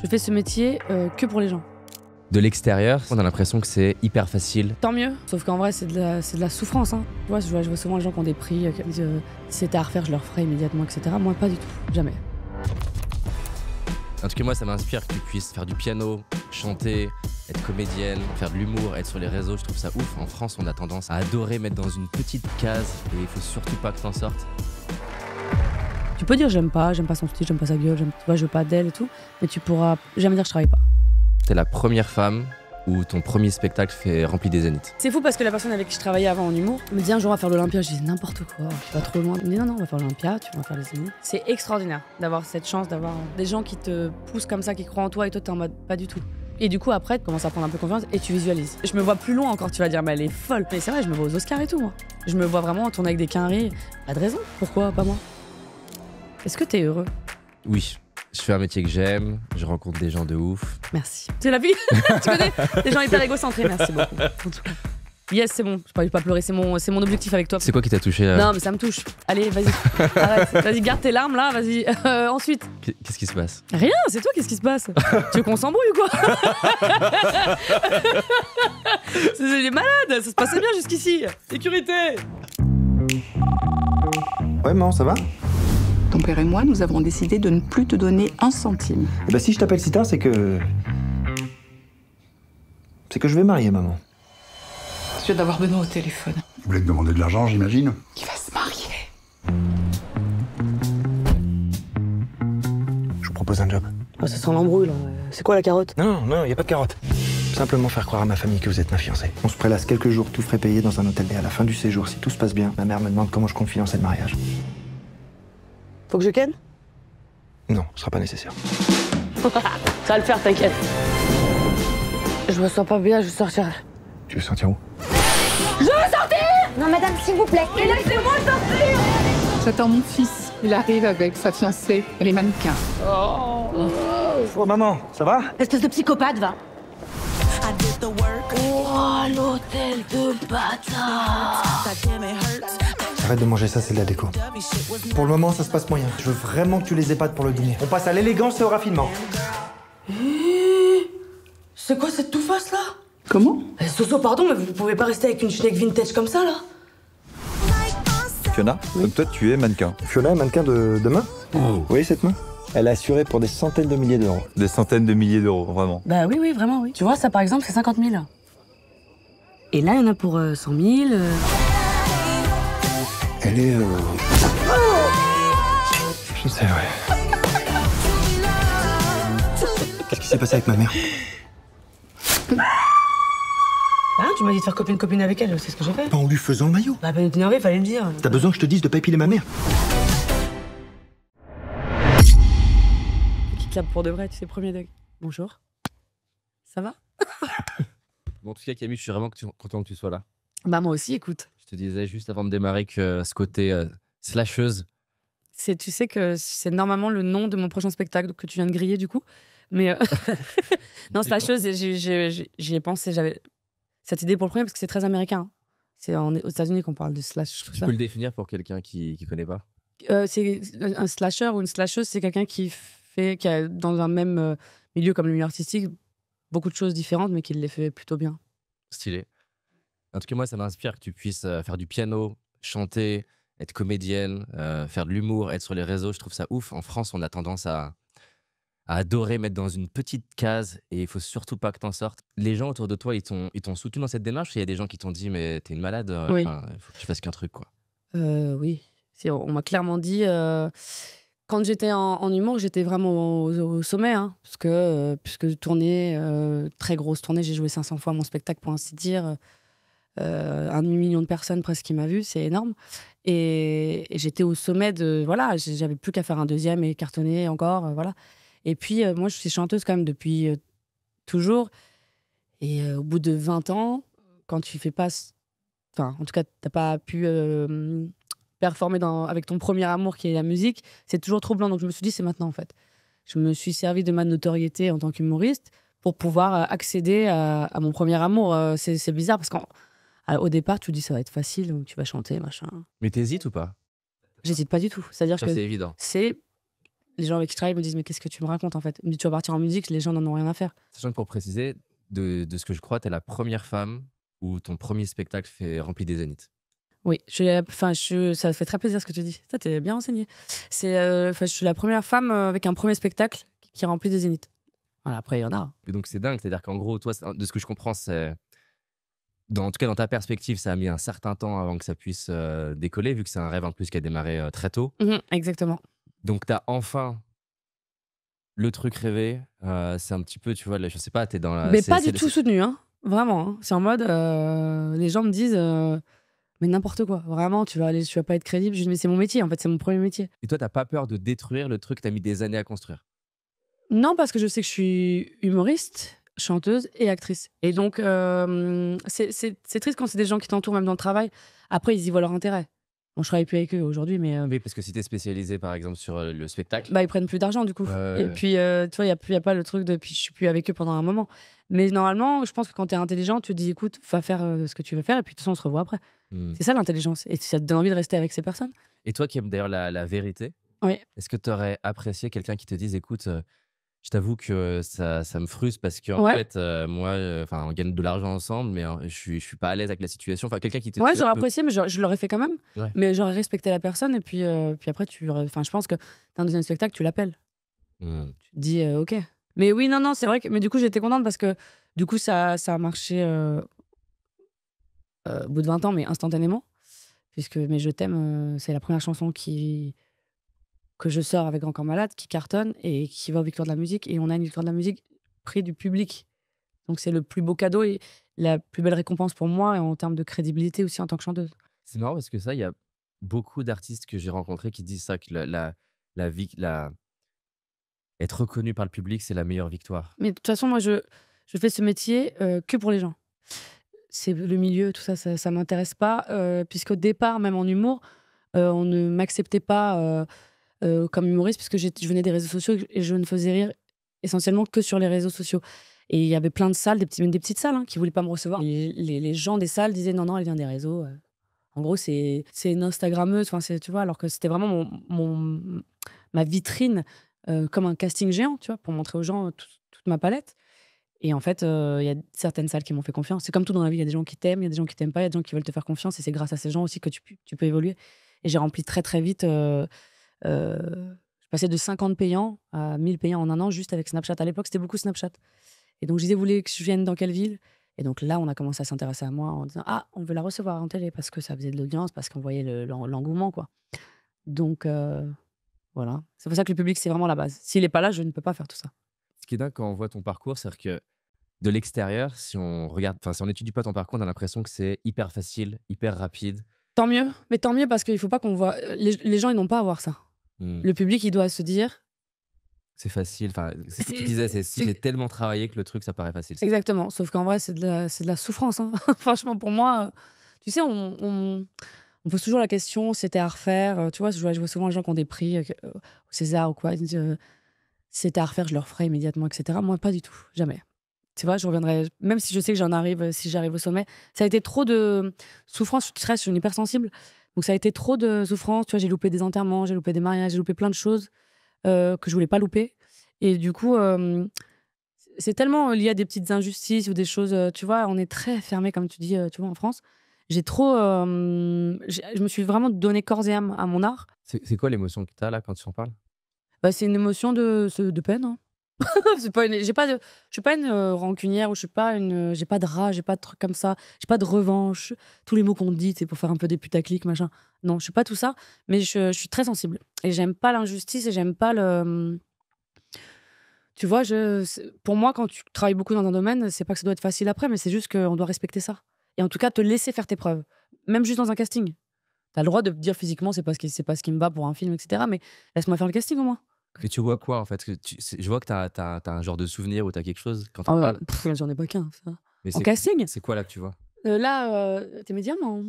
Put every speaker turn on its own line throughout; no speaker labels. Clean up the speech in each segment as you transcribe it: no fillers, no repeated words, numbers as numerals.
Je fais ce métier que pour les gens.
De l'extérieur, on a l'impression que c'est hyper facile.
Tant mieux, sauf qu'en vrai, c'est de la souffrance. Hein. Tu vois, je vois souvent les gens qui ont des prix, qui disent si c'était à refaire, je le referais immédiatement, etc. Moi, pas du tout, jamais.
En tout cas, moi, ça m'inspire que tu puisses faire du piano, chanter, être comédienne, faire de l'humour, être sur les réseaux. Je trouve ça ouf. En France, on a tendance à adorer mettre dans une petite case et il faut surtout pas que t'en sortes.
Tu peux dire j'aime pas son style, j'aime pas sa gueule, tu vois, je veux pas d'elle et tout, mais tu pourras jamais dire je travaille pas.
T'es la première femme où ton premier spectacle fait rempli des zéniths.
C'est fou parce que la personne avec qui je travaillais avant en humour me dit un jour on va faire l'Olympia, je dis n'importe quoi, tu vas trop loin. Il me dit non, on va faire l'Olympia, tu vas faire les zéniths. C'est extraordinaire d'avoir cette chance, d'avoir des gens qui te poussent comme ça, qui croient en toi et toi t'es en mode pas du tout. Et du coup après tu commences à prendre un peu confiance et tu visualises. Je me vois plus loin encore, tu vas dire mais elle est folle. Mais c'est vrai, je me vois aux Oscars et tout moi. Je me vois vraiment tourner avec des quinries. Pas de raison, pourquoi pas moi? Est-ce que t'es heureux?
Oui, je fais un métier que j'aime, je rencontre des gens de ouf.
Merci. C'est la vie. Tu connais? Des gens hyper égocentrés, merci beaucoup. En tout cas. Yes, c'est bon, je peux pas pleurer, c'est mon objectif avec toi.
C'est quoi qui t'a touché là?
Non, mais ça me touche. Allez, vas-y. Arrête. Vas-y, garde tes larmes là, vas-y. Ensuite.
Qu'est-ce qui se passe?
Rien, c'est toi, qu'est-ce qui se passe? Tu veux qu'on s'embrouille ou quoi? C'est malade, ça se passait bien jusqu'ici. Sécurité.
Ouais, maman, ça va?
Ton père et moi, nous avons décidé de ne plus te donner un centime.
Eh ben, si je t'appelle Sita, c'est que je vais marier, maman.
Je viens d'avoir Benoît au téléphone.
Vous voulez te demander de l'argent, j'imagine?
Il va se marier.
Je vous propose un job.
Oh, ça sent l'embrouille là. C'est quoi la carotte?
Non, y a pas de carotte. Simplement faire croire à ma famille que vous êtes ma fiancée. On se prélasse quelques jours, tout frais payé dans un hôtel. Et à la fin du séjour, si tout se passe bien, ma mère me demande comment je compte financer le mariage.
Faut que je ken?
Non, ce sera pas nécessaire.
Ça va le faire, t'inquiète. Je me sens pas bien, je vais sortir.
Tu veux sortir où?
Je veux sortir!
Non, madame, s'il vous plaît.
Mais laissez-moi sortir!
J'attends mon fils. Il arrive avec sa fiancée et les mannequins.
Oh, maman, ça va?
Espèce de psychopathe, va.
Oh, l'hôtel de bâtard!
Arrête de manger ça, c'est de la déco. Pour le moment, ça se passe moyen. Je veux vraiment que tu les épates pour le dîner. On passe à l'élégance et au raffinement.
C'est quoi cette tout-face là?
Comment?
Soso, pardon, mais vous pouvez pas rester avec une schneck vintage comme ça là?
Fiona, donc toi tu es mannequin.
Fiona est mannequin de main? Vous voyez cette main? Elle a assuré pour des centaines de milliers d'euros.
Des centaines de milliers d'euros, vraiment.
Bah oui, vraiment, oui. Tu vois, ça par exemple, c'est 50 000. Et là, il y en a pour 100 000.
Elle est... Je sais, ouais. Qu'est-ce qui s'est passé avec ma mère?
Ah, tu m'as dit de faire copine avec elle, c'est ce que j'ai fait.
Pas en lui faisant le maillot.
Bah, peine t'énerver, fallait me dire.
T'as besoin que je te dise de pas épiler ma mère?
Qui clappe pour de vrai, tu sais, premier degré. Bonjour. Ça va?
Bon, en tout cas, Camille, je suis vraiment content que tu sois là.
Bah, moi aussi, écoute.
Je te disais juste avant de démarrer que ce côté slasheuse.
Tu sais que c'est normalement le nom de mon prochain spectacle que tu viens de griller, du coup. Mais non, slasheuse, j'y ai pensé, j'avais cette idée pour le premier parce que c'est très américain. C'est aux États-Unis qu'on parle de slash.
Tu peux le définir pour quelqu'un qui connaît pas?
C'est un slasher ou une slasheuse, c'est quelqu'un qui a dans un même milieu comme le milieu artistique beaucoup de choses différentes, mais qui les fait plutôt bien.
Stylé. En tout cas, moi, ça m'inspire que tu puisses faire du piano, chanter, être comédienne, faire de l'humour, être sur les réseaux. Je trouve ça ouf. En France, on a tendance à adorer mettre dans une petite case et il faut surtout pas que t'en sortes. Les gens autour de toi, ils t'ont soutenu dans cette démarche? Il y a des gens qui t'ont dit mais t'es une malade,
Oui.
Il faut que tu fasses qu'un truc quoi.
Oui, on m'a clairement dit quand j'étais en humour, j'étais vraiment au sommet, hein, parce que puisque tournée, très grosse tournée, j'ai joué 500 fois mon spectacle pour ainsi dire. 1 demi-million de personnes presque qui m'a vu, c'est énorme. Et j'étais au sommet de voilà, j'avais plus qu'à faire un deuxième et cartonner encore, voilà. Et puis, moi, je suis chanteuse quand même depuis toujours. Et au bout de 20 ans, quand tu fais pas... Enfin, en tout cas, t'as pas pu performer avec ton premier amour qui est la musique, c'est toujours troublant. Donc, je me suis dit, c'est maintenant, en fait. Je me suis servi de ma notoriété en tant qu'humoriste pour pouvoir accéder à mon premier amour. C'est bizarre parce qu'au départ, tu te dis, ça va être facile, donc tu vas chanter, machin.
Mais t'hésites ou pas?
J'hésite pas du tout. C'est-à-dire
Ça,
que
c'est évident.
c'est les gens avec qui je travaille me disent mais qu'est-ce que tu me racontes en fait? Ils me disent, tu vas partir en musique, les gens n'en ont rien à faire.
Sachant que pour préciser, de ce que je crois, t'es la première femme où ton premier spectacle fait rempli des zéniths.
Oui, ça fait très plaisir ce que tu dis. Ça, t'es bien renseigné. Je suis la première femme avec un premier spectacle qui remplit des zéniths. Voilà, après, il y en a.
Et donc c'est dingue, c'est-à-dire qu'en gros, toi, de ce que je comprends, c'est en tout cas dans ta perspective, ça a mis un certain temps avant que ça puisse décoller, vu que c'est un rêve en plus qui a démarré très tôt.
Exactement.
Donc t'as enfin le truc rêvé. C'est un petit peu, tu vois, je sais pas, t'es dans la.
Mais pas du tout soutenu, hein. Vraiment. Hein. C'est en mode, les gens me disent, mais n'importe quoi. Vraiment, tu vas pas être crédible. Je dis, mais c'est mon métier, en fait, c'est mon premier métier.
Et toi, t'as pas peur de détruire le truc que t'as mis des années à construire?
Non, parce que je sais que je suis humoriste, chanteuse et actrice. Et donc, c'est triste quand c'est des gens qui t'entourent, même dans le travail. Après, ils y voient leur intérêt. Bon, je travaille plus avec eux aujourd'hui, mais
Oui, parce que si t'es spécialisé, par exemple, sur le spectacle.
ils prennent plus d'argent, du coup. Et puis, tu vois, il y a pas le truc de. Puis, je suis plus avec eux pendant un moment. Mais normalement, je pense que quand t'es intelligent, tu te dis, écoute, va faire ce que tu veux faire, et puis de toute façon, on se revoit après. C'est ça l'intelligence. Et ça te donne envie de rester avec ces personnes.
Et toi qui aimes d'ailleurs la vérité,
Oui.
est-ce que tu aurais apprécié quelqu'un qui te dise, écoute, je t'avoue que ça me frustre parce qu'en
Ouais.
fait, moi, on gagne de l'argent ensemble, mais je suis pas à l'aise avec la situation. Enfin, quelqu'un qui te
Ouais,
dit,
j'aurais apprécié, mais je l'aurais fait quand même.
Ouais.
Mais j'aurais respecté la personne, et puis après, je pense que dans un deuxième spectacle, tu l'appelles. Tu te dis, ok. Mais oui, non, c'est vrai que. Mais du coup, j'étais contente parce que du coup, ça a marché au bout de 20 ans, mais instantanément. Puisque Mais je t'aime, c'est la première chanson que je sors avec Encore Malade, qui cartonne et qui va aux Victoires de la musique. Et on a une Victoire de la musique prix du public. Donc c'est le plus beau cadeau et la plus belle récompense pour moi, et en termes de crédibilité aussi en tant que chanteuse.
C'est marrant parce que ça, il y a beaucoup d'artistes que j'ai rencontrés qui disent ça, que être reconnu par le public, c'est la meilleure victoire.
Mais de toute façon, moi, je fais ce métier que pour les gens. C'est le milieu, tout ça, ça m'intéresse pas. Puisqu'au départ, même en humour, on ne m'acceptait pas comme humoriste, puisque je venais des réseaux sociaux et je ne faisais rire essentiellement que sur les réseaux sociaux. Et il y avait plein de salles, même des petites salles, hein, qui voulaient pas me recevoir. Les gens des salles disaient non, elle vient des réseaux. En gros, c'est une Instagrammeuse, tu vois, alors que c'était vraiment ma vitrine, comme un casting géant, tu vois, pour montrer aux gens toute ma palette. Et en fait, il y a certaines salles qui m'ont fait confiance. C'est comme tout dans la vie, il y a des gens qui t'aiment, il y a des gens qui t'aiment pas, il y a des gens qui veulent te faire confiance, et c'est grâce à ces gens aussi que tu peux évoluer. Et j'ai rempli très très vite. Je passais de 50 payants à 1000 payants en un an, juste avec Snapchat. À l'époque, c'était beaucoup Snapchat. Et donc, je disais, vous voulez que je vienne dans quelle ville? Et donc là, on a commencé à s'intéresser à moi en disant, ah, on veut la recevoir en télé, parce que ça faisait de l'audience, parce qu'on voyait l'engouement, quoi. Donc, voilà. C'est pour ça que le public, c'est vraiment la base. S'il n'est pas là, je ne peux pas faire tout ça.
Ce qui est dingue quand on voit ton parcours, c'est que de l'extérieur, si on n'étudie pas ton parcours, on a l'impression que c'est hyper facile, hyper rapide.
Tant mieux. Mais tant mieux, parce qu'il ne faut pas qu'on voit. Les gens, ils n'ont pas à voir ça. Le public, il doit se dire.
C'est facile. C'est ce que tu disais, j'ai tellement travaillé que le truc, ça paraît facile.
Exactement. Sauf qu'en vrai, c'est de la souffrance. Hein. Franchement, pour moi, tu sais, on pose toujours la question, c'était à refaire. Tu vois, je vois souvent les gens qui ont des prix au César ou quoi. Ils disent, c'était à refaire, je le referais immédiatement, etc. Moi, pas du tout. Jamais. Tu vois, je reviendrai, même si je sais que si j'arrive au sommet. Ça a été trop de souffrance, de stress, je suis une hypersensible. Donc ça a été trop de souffrance. Tu vois, j'ai loupé des enterrements, j'ai loupé des mariages, j'ai loupé plein de choses que je voulais pas louper. Et du coup, c'est tellement lié à des petites injustices ou des choses. Tu vois, on est très fermé, comme tu dis, tu vois, en France. J'ai trop. Je me suis vraiment donné corps et âme à mon art.
C'est quoi l'émotion que tu as là quand tu en parles?
C'est une émotion de peine. Hein. Je suis pas une rancunière, ou j'ai pas de rage, j'ai pas de trucs comme ça, j'ai pas de revanche, tous les mots qu'on dit, c'est pour faire un peu des putaclic, machin. Non, je suis pas tout ça, mais je suis très sensible et j'aime pas l'injustice et j'aime pas le. Tu vois, pour moi, quand tu travailles beaucoup dans un domaine, c'est pas que ça doit être facile après, mais c'est juste qu'on doit respecter ça. Et en tout cas, te laisser faire tes preuves, même juste dans un casting. T'as le droit de dire physiquement, c'est pas ce qui me va pour un film, etc. Mais laisse-moi faire le casting au moins.
Et tu vois quoi en fait? Je vois que t'as un genre de souvenir ou t'as quelque chose quand t'en parles.
J'en ai pas qu'un. Ça.
Mais
en casting?
C'est quoi là que tu vois?
Là, t'es médiamant.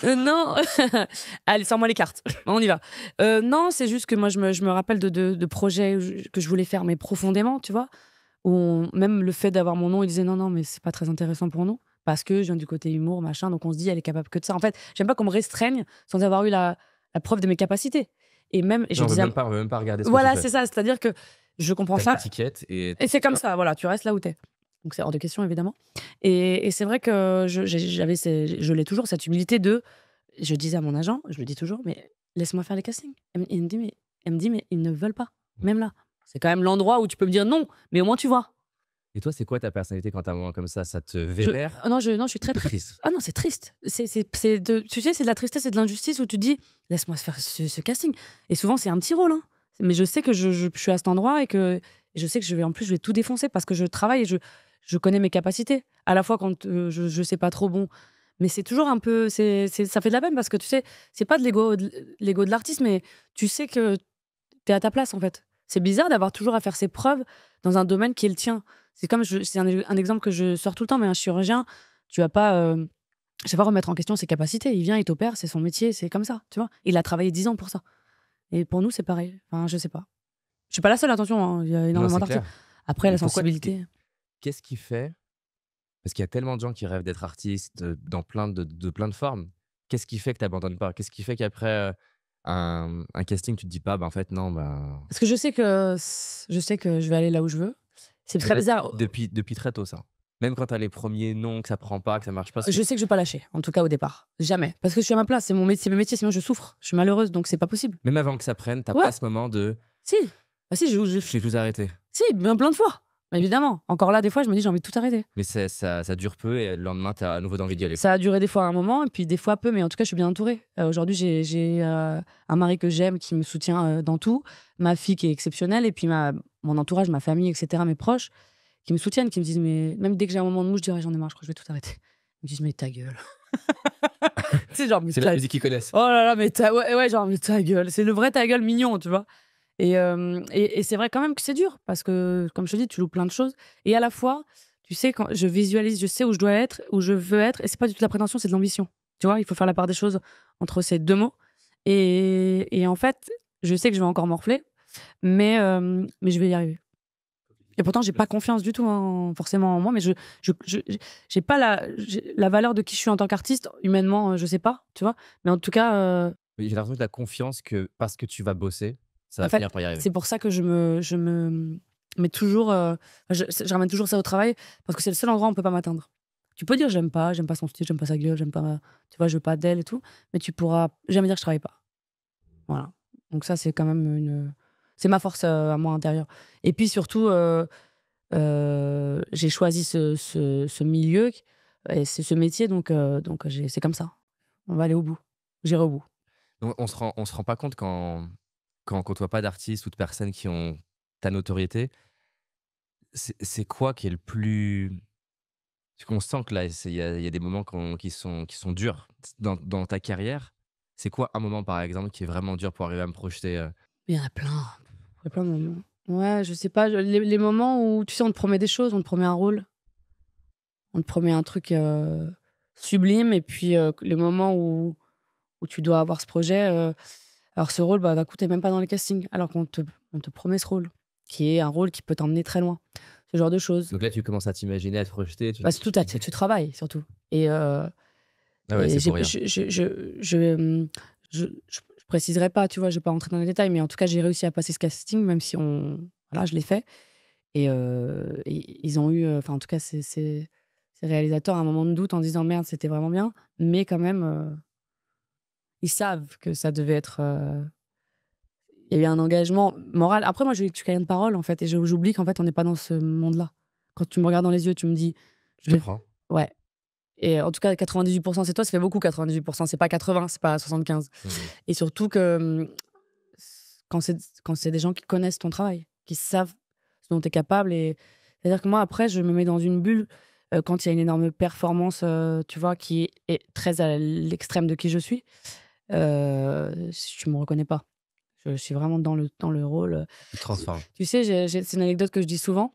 Non. Allez, sors-moi les cartes. On y va. Non, c'est juste que moi, je me rappelle de projets que je voulais faire, mais profondément, tu vois. Où même le fait d'avoir mon nom, ils disaient non, mais c'est pas très intéressant pour nous. Parce que je viens du côté humour, machin. Donc on se dit, elle est capable que de ça. En fait, j'aime pas qu'on me restreigne sans avoir eu la preuve de mes capacités. Et même, et je
Non,
disais,
on veut même pas regarder ce
voilà,
que tu
c'est
fais.
ça. C'est-à-dire que je comprends
T'as
ça.
l'étiquette et
Et c'est comme ça, voilà, tu restes là où t'es. Donc c'est hors de question, évidemment. Et c'est vrai que je l'ai toujours, cette humilité de. Je disais à mon agent, je le dis toujours, mais laisse-moi faire les castings. Elle me dit, mais ils ne veulent pas, même là. C'est quand même l'endroit où tu peux me dire non, mais au moins tu vois.
Et toi, c'est quoi ta personnalité quand t'as un moment comme ça? Ça te vénère?
Non, je suis très, très.
Triste.
Ah non, c'est triste. Tu sais, c'est de la tristesse et de l'injustice où tu dis, laisse-moi faire ce casting. Et souvent, c'est un petit rôle, hein. Mais je sais que je suis à cet endroit et que je sais que je vais tout défoncer parce que je travaille et je connais mes capacités. À la fois quand je sais pas trop bon. Mais c'est toujours un peu. Ça fait de la peine parce que tu sais, c'est pas de l'ego de l'artiste, mais tu sais que t'es à ta place en fait. C'est bizarre d'avoir toujours à faire ses preuves dans un domaine qui est le tien. C'est comme, c'est un exemple que je sors tout le temps, mais un chirurgien, tu vas pas. Je sais pas remettre en question ses capacités. Il vient, il t'opère, c'est son métier, c'est comme ça, tu vois. Il a travaillé 10 ans pour ça. Et pour nous, c'est pareil. Enfin, je sais pas. Je suis pas la seule, attention, hein. Il y a
Non,
énormément
c'est
d'artistes.
clair.
Après,
Mais
la
pourquoi
sensibilité.
Qu'est-ce qui fait? Parce qu'il y a tellement de gens qui rêvent d'être artistes dans plein de formes. Qu'est-ce qui fait que tu n'abandonnes pas? Qu'est-ce qui fait qu'après un casting, tu te dis pas, bah, en fait, non, bah.
Parce que je sais que je vais aller là où je veux. C'est très bizarre.
Depuis très tôt, ça. Même quand tu as les premiers noms, que ça prend pas, que ça marche pas.
Je sais que je vais pas lâcher, en tout cas au départ. Jamais. Parce que je suis à ma place, c'est mon métier, sinon je souffre. Je suis malheureuse, donc c'est pas possible.
Même avant que ça prenne, t'as
Ouais.
pas ce moment de
Si. Ah si,
j'ai tout arrêté.
si, bien plein de fois. Évidemment. Encore là, des fois, je me dis, j'ai envie de tout arrêter.
Mais ça dure peu et le lendemain, tu as à nouveau envie d'y aller.
Ça a duré des fois un moment, et puis des fois peu, mais en tout cas, je suis bien entourée. Aujourd'hui, j'ai un mari que j'aime, qui me soutient dans tout, ma fille qui est exceptionnelle, et puis mon entourage, ma famille, etc., mes proches, qui me soutiennent, qui me disent, mais même dès que j'ai un moment de mou, je dirais, j'en ai marre, je crois que je vais tout arrêter. Ils me disent, mais ta gueule. C'est genre, mais
C'est la musique qu'ils connaissent.
oh là là, mais ouais, genre, mais ta gueule. C'est le vrai ta gueule mignon, tu vois. Et c'est vrai quand même que c'est dur, parce que, comme je te dis, tu loues plein de choses. Et à la fois, tu sais, quand je visualise, je sais où je dois être, où je veux être, et c'est pas du tout de la prétention, c'est de l'ambition. Tu vois, il faut faire la part des choses entre ces deux mots. Et en fait, je sais que je vais encore morfler, mais je vais y arriver. Et pourtant, j'ai pas confiance du tout, hein, forcément en moi, mais j'ai pas la valeur de qui je suis en tant qu'artiste. Humainement, je sais pas, tu vois. Mais en tout cas,
J'ai l'impression que tu as confiance que parce que tu vas bosser, ça
en
va
fait,
finir par y arriver.
c'est pour ça que je me mets toujours. Je ramène toujours ça au travail, parce que c'est le seul endroit où on peut pas m'atteindre. Tu peux dire j'aime pas son style, j'aime pas sa gueule, j'aime pas. Tu vois, je veux pas d'elle et tout, mais tu pourras jamais dire que je travaille pas. Voilà. Donc ça, c'est quand même c'est ma force à moi intérieure. Et puis surtout, j'ai choisi ce milieu et c'est ce métier, donc c'est comme ça. On va aller au bout. J'irai au bout.
Donc, on se rend pas compte quand on côtoie pas d'artistes ou de personnes qui ont ta notoriété. C'est quoi qui est le plus. Parce qu'on sent que là, il y a des moments qui sont durs dans ta carrière. C'est quoi un moment, par exemple, qui est vraiment dur pour arriver à me projeter
Il y en a plein. Il y a plein de moments. Ouais, je sais pas. Les moments où, tu sais, on te promet des choses, on te promet un rôle, on te promet un truc sublime, et puis les moments où tu dois avoir ce projet, alors ce rôle, bah, d'un coup, t'es même pas dans les castings, alors qu'on te promet ce rôle, qui est un rôle qui peut t'emmener très loin. Ce genre de choses.
Donc là, tu commences à t'imaginer, à te projeter.
Bah, c'est tout, tu travailles, surtout. Et,
Ah ouais,
et
c'est pour rien.
je préciserai pas, tu vois, je vais pas rentrer dans les détails, mais en tout cas, j'ai réussi à passer ce casting, même si voilà, je l'ai fait. Et ils ont eu, enfin, en tout cas, ces réalisateurs, un moment de doute en disant merde, c'était vraiment bien, mais quand même, ils savent que ça devait être. Il y a eu un engagement moral. Après, moi, je suis quelqu'un de parole, en fait, et j'oublie qu'en fait, on n'est pas dans ce monde-là. Quand tu me regardes dans les yeux, tu me dis.
Je te prends.
Ouais. Et en tout cas, 98%, c'est toi, ça fait beaucoup, 98%. C'est pas 80, c'est pas 75. Et surtout que quand c'est des gens qui connaissent ton travail, qui savent ce dont tu es capable. C'est-à-dire que moi, après, je me mets dans une bulle quand il y a une énorme performance, tu vois, qui est très à l'extrême de qui je suis. Je me reconnais pas. Je suis vraiment dans le rôle.
Tu te transformes.
Tu sais, c'est une anecdote que je dis souvent,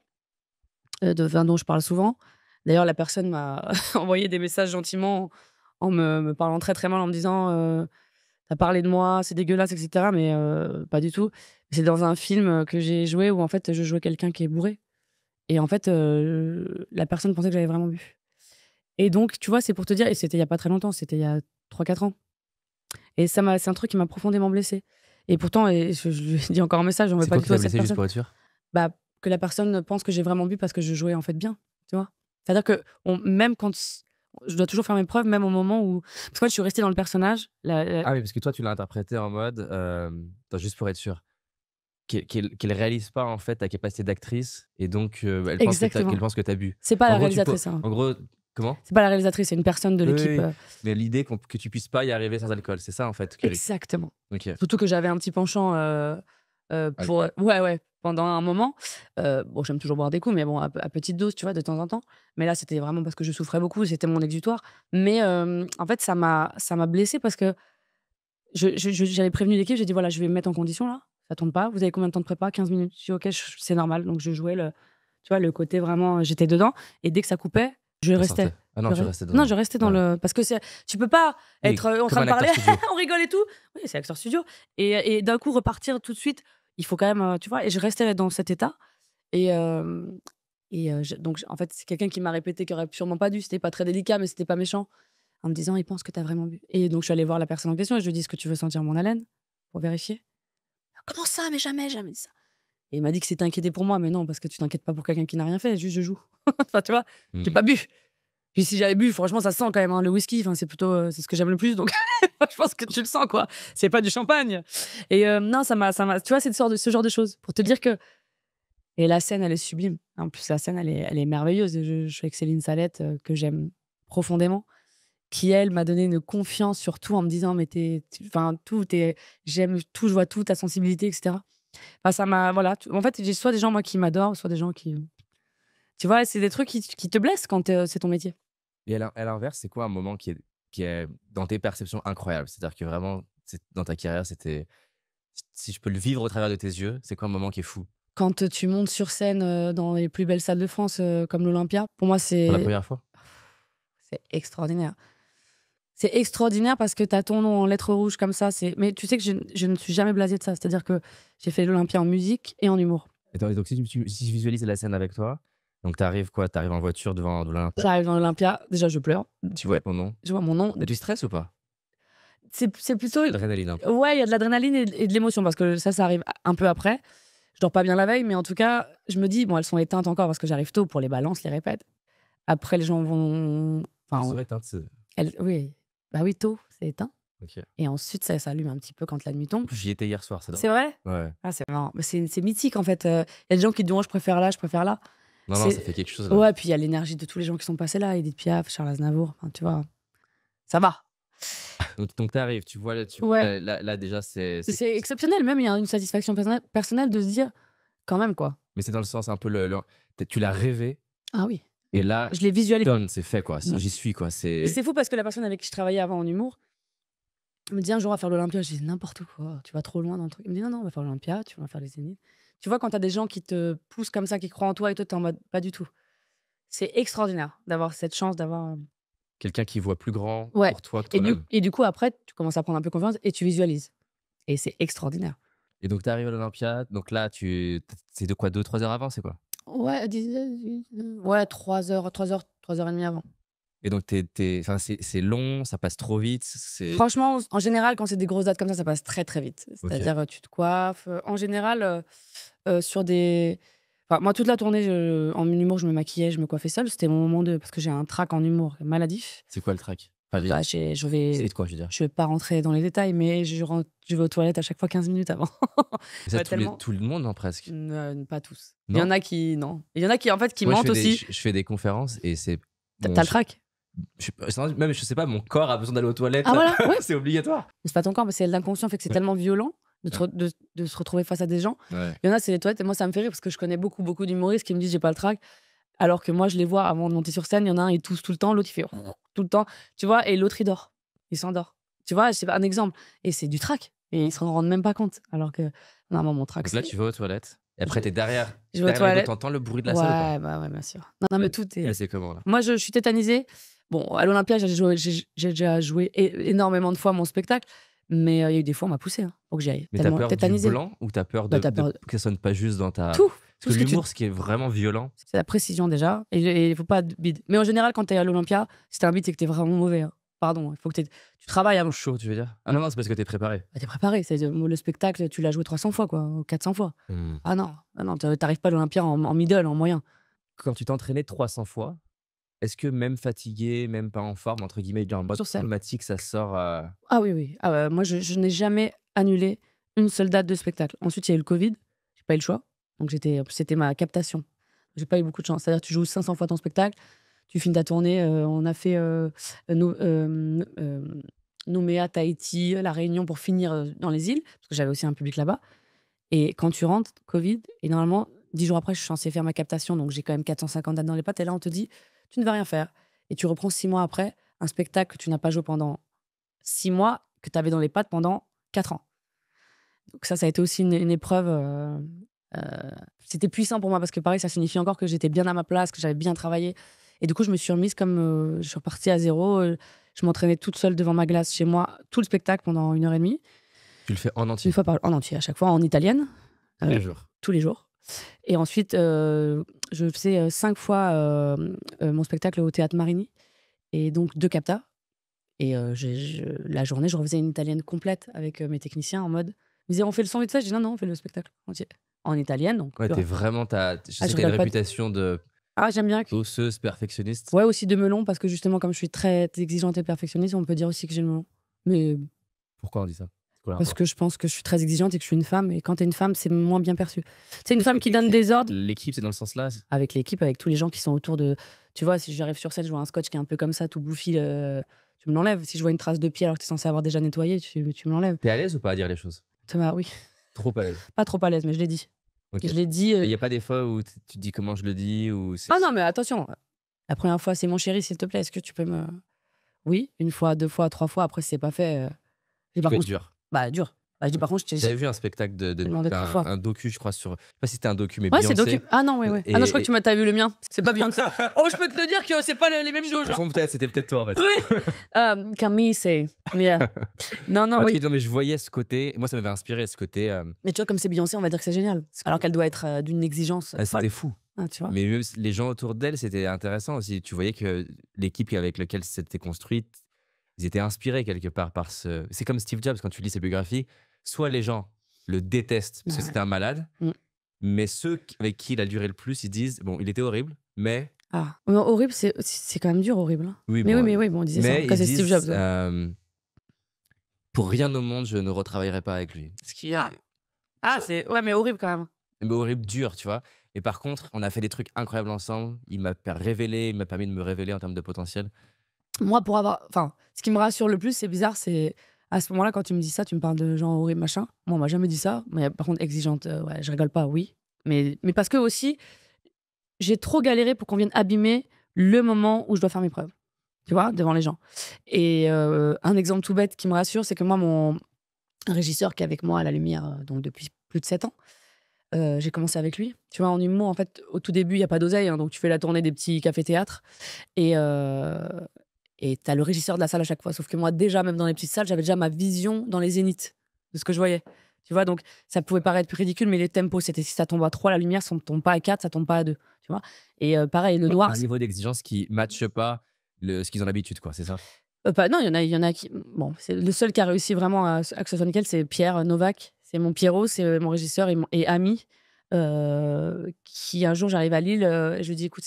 dont je parle souvent. D'ailleurs, la personne m'a envoyé des messages gentiment en me parlant très très mal, en me disant t'as parlé de moi, c'est dégueulasse, etc. Mais pas du tout. C'est dans un film que j'ai joué où en fait je jouais quelqu'un qui est bourré. Et en fait, la personne pensait que j'avais vraiment bu. Et donc, tu vois, c'est pour te dire, et c'était il y a pas très longtemps, c'était il y a 3-4 ans. Et c'est un truc qui m'a profondément blessée. Et pourtant, je lui ai dit encore un message, j'en veux
C'est
pas
quoi
du
qui
tout
t'a
à cette
blessé juste
personne.
pour être sûr?
Bah, que la personne pense que j'ai vraiment bu parce que je jouais en fait bien, tu vois. C'est-à-dire que même quand je dois toujours faire mes preuves, même au moment où... Parce que moi, je suis restée dans le personnage.
Ah oui, parce que toi, tu l'as interprété en mode, attends, juste pour être sûr, qu'elle réalise pas en fait ta capacité d'actrice et donc elle pense
Exactement.
qu'elle pense que t'as bu.
C'est pas
En
la
gros,
réalisatrice. Hein.
En gros, comment?
C'est pas la réalisatrice, c'est une personne de
Oui,
l'équipe.
oui. Mais l'idée que tu puisses pas y arriver sans alcool, c'est ça en fait.
Exactement.
Ok.
Surtout que j'avais un petit penchant pour... Ouais, pendant un moment. Bon, j'aime toujours boire des coups, mais bon, à petite dose, tu vois, de temps en temps. Mais là, c'était vraiment parce que je souffrais beaucoup, c'était mon exutoire. Mais en fait, ça m'a blessée parce que j'avais prévenu l'équipe, j'ai dit, voilà, je vais me mettre en condition, là. Ça tombe pas. Vous avez combien de temps de prépa? 15 minutes. Je dis, ok, c'est normal. Donc, je jouais tu vois, le côté vraiment, j'étais dedans. Et dès que ça coupait, je restais.
Ah non, tu restais dedans.
Non, je restais dans le... Parce que tu peux pas être en train de parler, on rigole et tout. Oui, c'est acteur studio. Et d'un coup, repartir tout de suite, il faut quand même, tu vois, et je restais dans cet état. Donc, en fait, c'est quelqu'un qui m'a répété qu'il aurait sûrement pas dû. C'était pas très délicat, mais c'était pas méchant. En me disant, il pense que tu as vraiment bu. Et donc, je suis allée voir la personne en question et je lui ai dit, est-ce que tu veux sentir mon haleine pour vérifier? Comment ça? Mais jamais dit ça. Et il m'a dit que c'était inquiété pour moi, mais non, parce que tu t'inquiètes pas pour quelqu'un qui n'a rien fait, juste je joue. Enfin, tu vois, j'ai pas bu. Puis si j'avais bu, franchement, ça se sent quand même, hein, le whisky. Enfin, c'est plutôt, c'est ce que j'aime le plus, donc je pense que tu le sens, quoi. C'est pas du champagne. Et non, ça m'a, tu vois, c'est ce genre de choses pour te dire que. Et la scène, elle est sublime. En plus, la scène, elle est merveilleuse. Je suis avec Céline Salette, que j'aime profondément, qui elle m'a donné une confiance sur tout en me disant, mais j'aime tout, je vois tout, ta sensibilité, etc. Enfin, ça m'a, voilà. En fait, j'ai soit des gens moi qui m'adorent, soit des gens qui, tu vois, c'est des trucs qui te blessent quand c'est ton métier.
Et à l'inverse, c'est quoi un moment qui est dans tes perceptions incroyable? C'est-à-dire que vraiment, dans ta carrière, c'était, si je peux le vivre au travers de tes yeux, c'est quoi un moment qui est fou?
Quand tu montes sur scène dans les plus belles salles de France, comme l'Olympia, pour moi, c'est...
Pour la première fois?
C'est extraordinaire. C'est extraordinaire parce que tu as ton nom en lettres rouges comme ça. Mais tu sais que je ne suis jamais blasée de ça. C'est-à-dire que j'ai fait l'Olympia en musique et en humour.
Et donc, si tu visualises la scène avec toi, donc t'arrives en voiture devant l'Olympia.
J'arrive dans l'Olympia, déjà je pleure.
Tu vois ton nom.
Je vois mon nom.
Et tu stresses ou pas?
C'est plutôt...
L'adrénaline un peu.
Ouais, il y a de l'adrénaline et de l'émotion parce que ça arrive un peu après. Je dors pas bien la veille, mais en tout cas, je me dis, bon, elles sont éteintes encore parce que j'arrive tôt pour les balances, les répètes. Après, les gens vont...
Elles sont éteintes.
Oui, bah oui, tôt, c'est éteint.
Ok.
Et ensuite, ça s'allume un petit peu quand la nuit tombe.
J'y étais hier soir,
c'est vrai?
Ouais.
Ah, c'est marrant. C'est mythique, en fait. Il y a des gens qui disent, oh, je préfère là, je préfère là.
Non, ça fait quelque chose. Là.
Ouais, puis il y a l'énergie de tous les gens qui sont passés là. Edith Piaf, Charles Aznavour, enfin, tu vois. Ça va.
Donc t'arrives, tu vois,
ouais.
là déjà, c'est
exceptionnel. Même, il y a une satisfaction personnelle de se dire, quand même, quoi.
Mais c'est dans le sens un peu, tu l'as rêvé.
Ah oui.
Et là,
je l'ai visualisé.
C'est fait, quoi. J'y suis, quoi.
C'est fou parce que la personne avec qui je travaillais avant en humour me dit un jour, on va faire l'Olympia. Je dis n'importe quoi, tu vas trop loin dans le truc. Il me dit non, on va faire l'Olympia, tu vas faire les Zéniths. Tu vois, quand t'as des gens qui te poussent comme ça, qui croient en toi et toi, t'es en mode pas du tout. C'est extraordinaire d'avoir cette chance d'avoir.
Quelqu'un qui voit plus grand pour toi que toi-même.
Et du coup, après, tu commences à prendre un peu confiance et tu visualises. Et c'est extraordinaire.
Et donc, tu arrives à l'Olympia. Donc là, c'est de quoi 2-3 heures avant, c'est quoi?
Ouais, 3 heures et demie avant.
Et donc, c'est long, ça passe trop vite.
Franchement, en général, quand c'est des grosses dates comme ça passe très, très vite. C'est-à-dire, tu te coiffes. En général, sur des... Enfin, moi, toute la tournée, en humour, je me maquillais, je me coiffais seule. C'était mon moment parce que j'ai un trac en humour maladif.
C'est quoi le trac? Enfin,
bah,
c'est de quoi, je veux dire? Je
vais pas rentrer dans les détails, mais je vais aux toilettes à chaque fois 15 minutes avant.
Ça, tout le monde, non, presque?
Pas tous.
Non.
Il y en a qui... Non. Il y en a qui, en fait, qui mentent aussi.
Je fais des conférences et c'est...
T'as le trac?
Même, je sais pas, mon corps a besoin d'aller aux toilettes.
Ah voilà, ouais.
C'est obligatoire.
C'est pas ton corps, mais c'est l'inconscient fait que c'est tellement violent de se retrouver face à des gens.
Ouais.
Il y en a, c'est les toilettes. Et moi, ça me fait rire parce que je connais beaucoup d'humoristes qui me disent j'ai pas le trac. Alors que moi, je les vois avant de monter sur scène. Il y en a un, il tousse tout le temps. L'autre, il fait tout le temps. Tu vois, et l'autre, il dort. Il s'endort. Tu vois, c'est un exemple. Et c'est du trac. Et ils se rendent même pas compte. Alors que, normalement, mon trac.
Donc là, tu vas aux toilettes. Et après, t'es derrière.
Je vais aux toilettes.
T'entends le bruit de la salle.
Ouais, bien sûr. Non, mais tout est.
Et c'est comment là?
Moi, je suis tétanisée. Bon, à l'Olympia, j'ai déjà joué énormément de fois mon spectacle. Mais il y a eu des fois, on m'a poussé. Faut que j'y aille.
Mais t'as peur du blanc ou t'as peur que ça sonne pas juste dans ta...
Tout.
Parce que l'humour, ce qui est vraiment violent...
C'est la précision déjà. Et il faut pas de bide. Mais en général, quand t'es à l'Olympia, si t'as un bide, c'est que t'es vraiment mauvais. Hein. pardon. Il faut que tu travailles avant.
Chaud, tu veux dire? Ah non, c'est parce que t'es préparé.
Bah, t'es préparé. Le spectacle, tu l'as joué 300 fois, quoi, ou 400 fois. Ah non, t'arrives pas à l'Olympia en middle, en moyen.
Quand tu t'es entraîné 300 fois, est-ce que même fatigué, même pas en forme, entre guillemets, en mode
Sur scène.
automatique, ça sort
Ah oui. Moi, je n'ai jamais annulé une seule date de spectacle. Ensuite, il y a eu le Covid. J'ai pas eu le choix. Donc, c'était ma captation. J'ai pas eu beaucoup de chance. C'est-à-dire que tu joues 500 fois ton spectacle, tu finis ta tournée. On a fait Nouméa, Tahiti, La Réunion pour finir dans les îles, parce que j'avais aussi un public là-bas. Et quand tu rentres, Covid, et normalement, 10 jours après, je suis censée faire ma captation, donc j'ai quand même 450 dates dans les pattes. Et là, on te dit, tu ne vas rien faire. Et tu reprends 6 mois après un spectacle que tu n'as pas joué pendant 6 mois, que tu avais dans les pattes pendant 4 ans. Donc ça a été aussi une épreuve. C'était puissant pour moi parce que pareil, ça signifie encore que j'étais bien à ma place, que j'avais bien travaillé. Et du coup, je me suis remise comme je suis repartie à zéro. Je m'entraînais toute seule devant ma glace chez moi, tout le spectacle pendant 1h30.
Tu le fais en entier?
Une fois en entier, à chaque fois en italienne.
Tous les jours.
Tous les jours. Et ensuite, je faisais 5 fois mon spectacle au Théâtre Marini. Et donc 2 captas. Et la journée, je refaisais une italienne complète avec mes techniciens en mode. Ils disaient, on fait le son vite fait. Je dis, non, on fait le spectacle entier. En italienne. Donc,
ouais, t'es vraiment. Je sais que
je
t'as une
rigole pas
réputation de.
Ah, j'aime bien.
Osseuse, perfectionniste.
Ouais, aussi de melon, parce que justement, comme je suis très exigeante et perfectionniste, on peut dire aussi que j'ai le melon. Mais.
Pourquoi on dit ça?
Parce que je pense que je suis très exigeante et que je suis une femme. Et quand t'es une femme, c'est moins bien perçu. C'est une femme qui donne des ordres.
L'équipe, c'est dans le sens là?
Avec l'équipe, avec tous les gens qui sont autour de. Tu vois, si j'arrive sur scène, je vois un scotch qui est un peu comme ça, tout bouffi, tu me l'enlèves. Si je vois une trace de pied alors que t'es censé avoir déjà nettoyé, tu me l'enlèves.
T'es à l'aise ou pas à dire les choses?
Thomas, oui.
Trop à l'aise.
Pas trop à l'aise, mais je l'ai dit.
Okay.
Je l'ai dit.
Il n'y a pas des fois où tu te dis comment je le dis ou
Ah non, mais attention. La première fois, c'est mon chéri, s'il te plaît, est-ce que tu peux me. Oui, 1 fois, 2 fois, 3 fois. Après, si c'est pas fait.
Par contre, dur.
Bah, dur. Bah, je dis par contre,
j'avais vu un spectacle un docu, je crois, sur. Je sais pas si c'était un docu, mais
ouais,
Beyoncé.
c'est docu. Ah non, ouais. Ah non, je crois que t'as vu le mien. C'est pas bien ça. Oh, je peux te le dire que c'est pas les mêmes choses.
C'était peut-être toi, en fait.
Oui. Camille, c'est. Yeah. Non, oui.
Non, mais je voyais ce côté. Moi, ça m'avait inspiré, ce côté.
Mais tu vois, comme c'est Beyoncé, on va dire que c'est génial. Alors qu'elle doit être d'une exigence.
C'était fou.
Ah, tu vois.
Mais même les gens autour d'elle, c'était intéressant aussi. Tu voyais que l'équipe avec laquelle c'était construite, ils étaient inspirés quelque part par ce. C'est comme Steve Jobs, quand tu lis ses biographies. Soit les gens le détestent parce que c'était un malade, mais ceux avec qui il a duré le plus, ils disent bon, il était horrible, mais.
Ah, mais horrible, c'est quand même dur, horrible. Hein.
Oui,
mais oui, on disait ça. Quand c'est Steve Jobs.
Pour rien au monde, je ne retravaillerai pas avec lui.
Ce qu'il y a. Ah, c'est. Ouais, mais horrible quand même.
Mais horrible, dur, tu vois. Et par contre, on a fait des trucs incroyables ensemble. Il m'a permis de me révéler en termes de potentiel.
Moi, ce qui me rassure le plus, c'est bizarre, c'est. À ce moment-là, quand tu me dis ça, tu me parles de genre horrible, machin. Moi, on m'a jamais dit ça. Mais par contre, exigeante, ouais, je rigole pas, oui. Mais parce que aussi, j'ai trop galéré pour qu'on vienne abîmer le moment où je dois faire mes preuves. Tu vois, devant les gens. Et un exemple tout bête qui me rassure, c'est que moi, mon régisseur qui est avec moi à la lumière, donc depuis plus de 7 ans, j'ai commencé avec lui. Tu vois, en humour, en fait, au tout début, il n'y a pas d'oseille. Hein, donc, tu fais la tournée des petits cafés-théâtres. Et t'as le régisseur de la salle à chaque fois. Sauf que moi, déjà, même dans les petites salles, j'avais déjà ma vision dans les zéniths de ce que je voyais. Tu vois, donc ça pouvait paraître plus ridicule, mais les tempos, c'était si ça tombe à 3, la lumière, ça ne tombe pas à 4, ça tombe pas à 2. Tu vois. Et pareil, le noir.
Un niveau d'exigence qui ne matche pas ce qu'ils ont l'habitude, quoi, c'est ça?
Non, il y en a qui. Bon, c'est le seul qui a réussi vraiment à que ce soit nickel, c'est Pierre Novak. C'est mon Pierrot, c'est mon régisseur et ami. Qui un jour, j'arrive à Lille, et je lui dis écoute,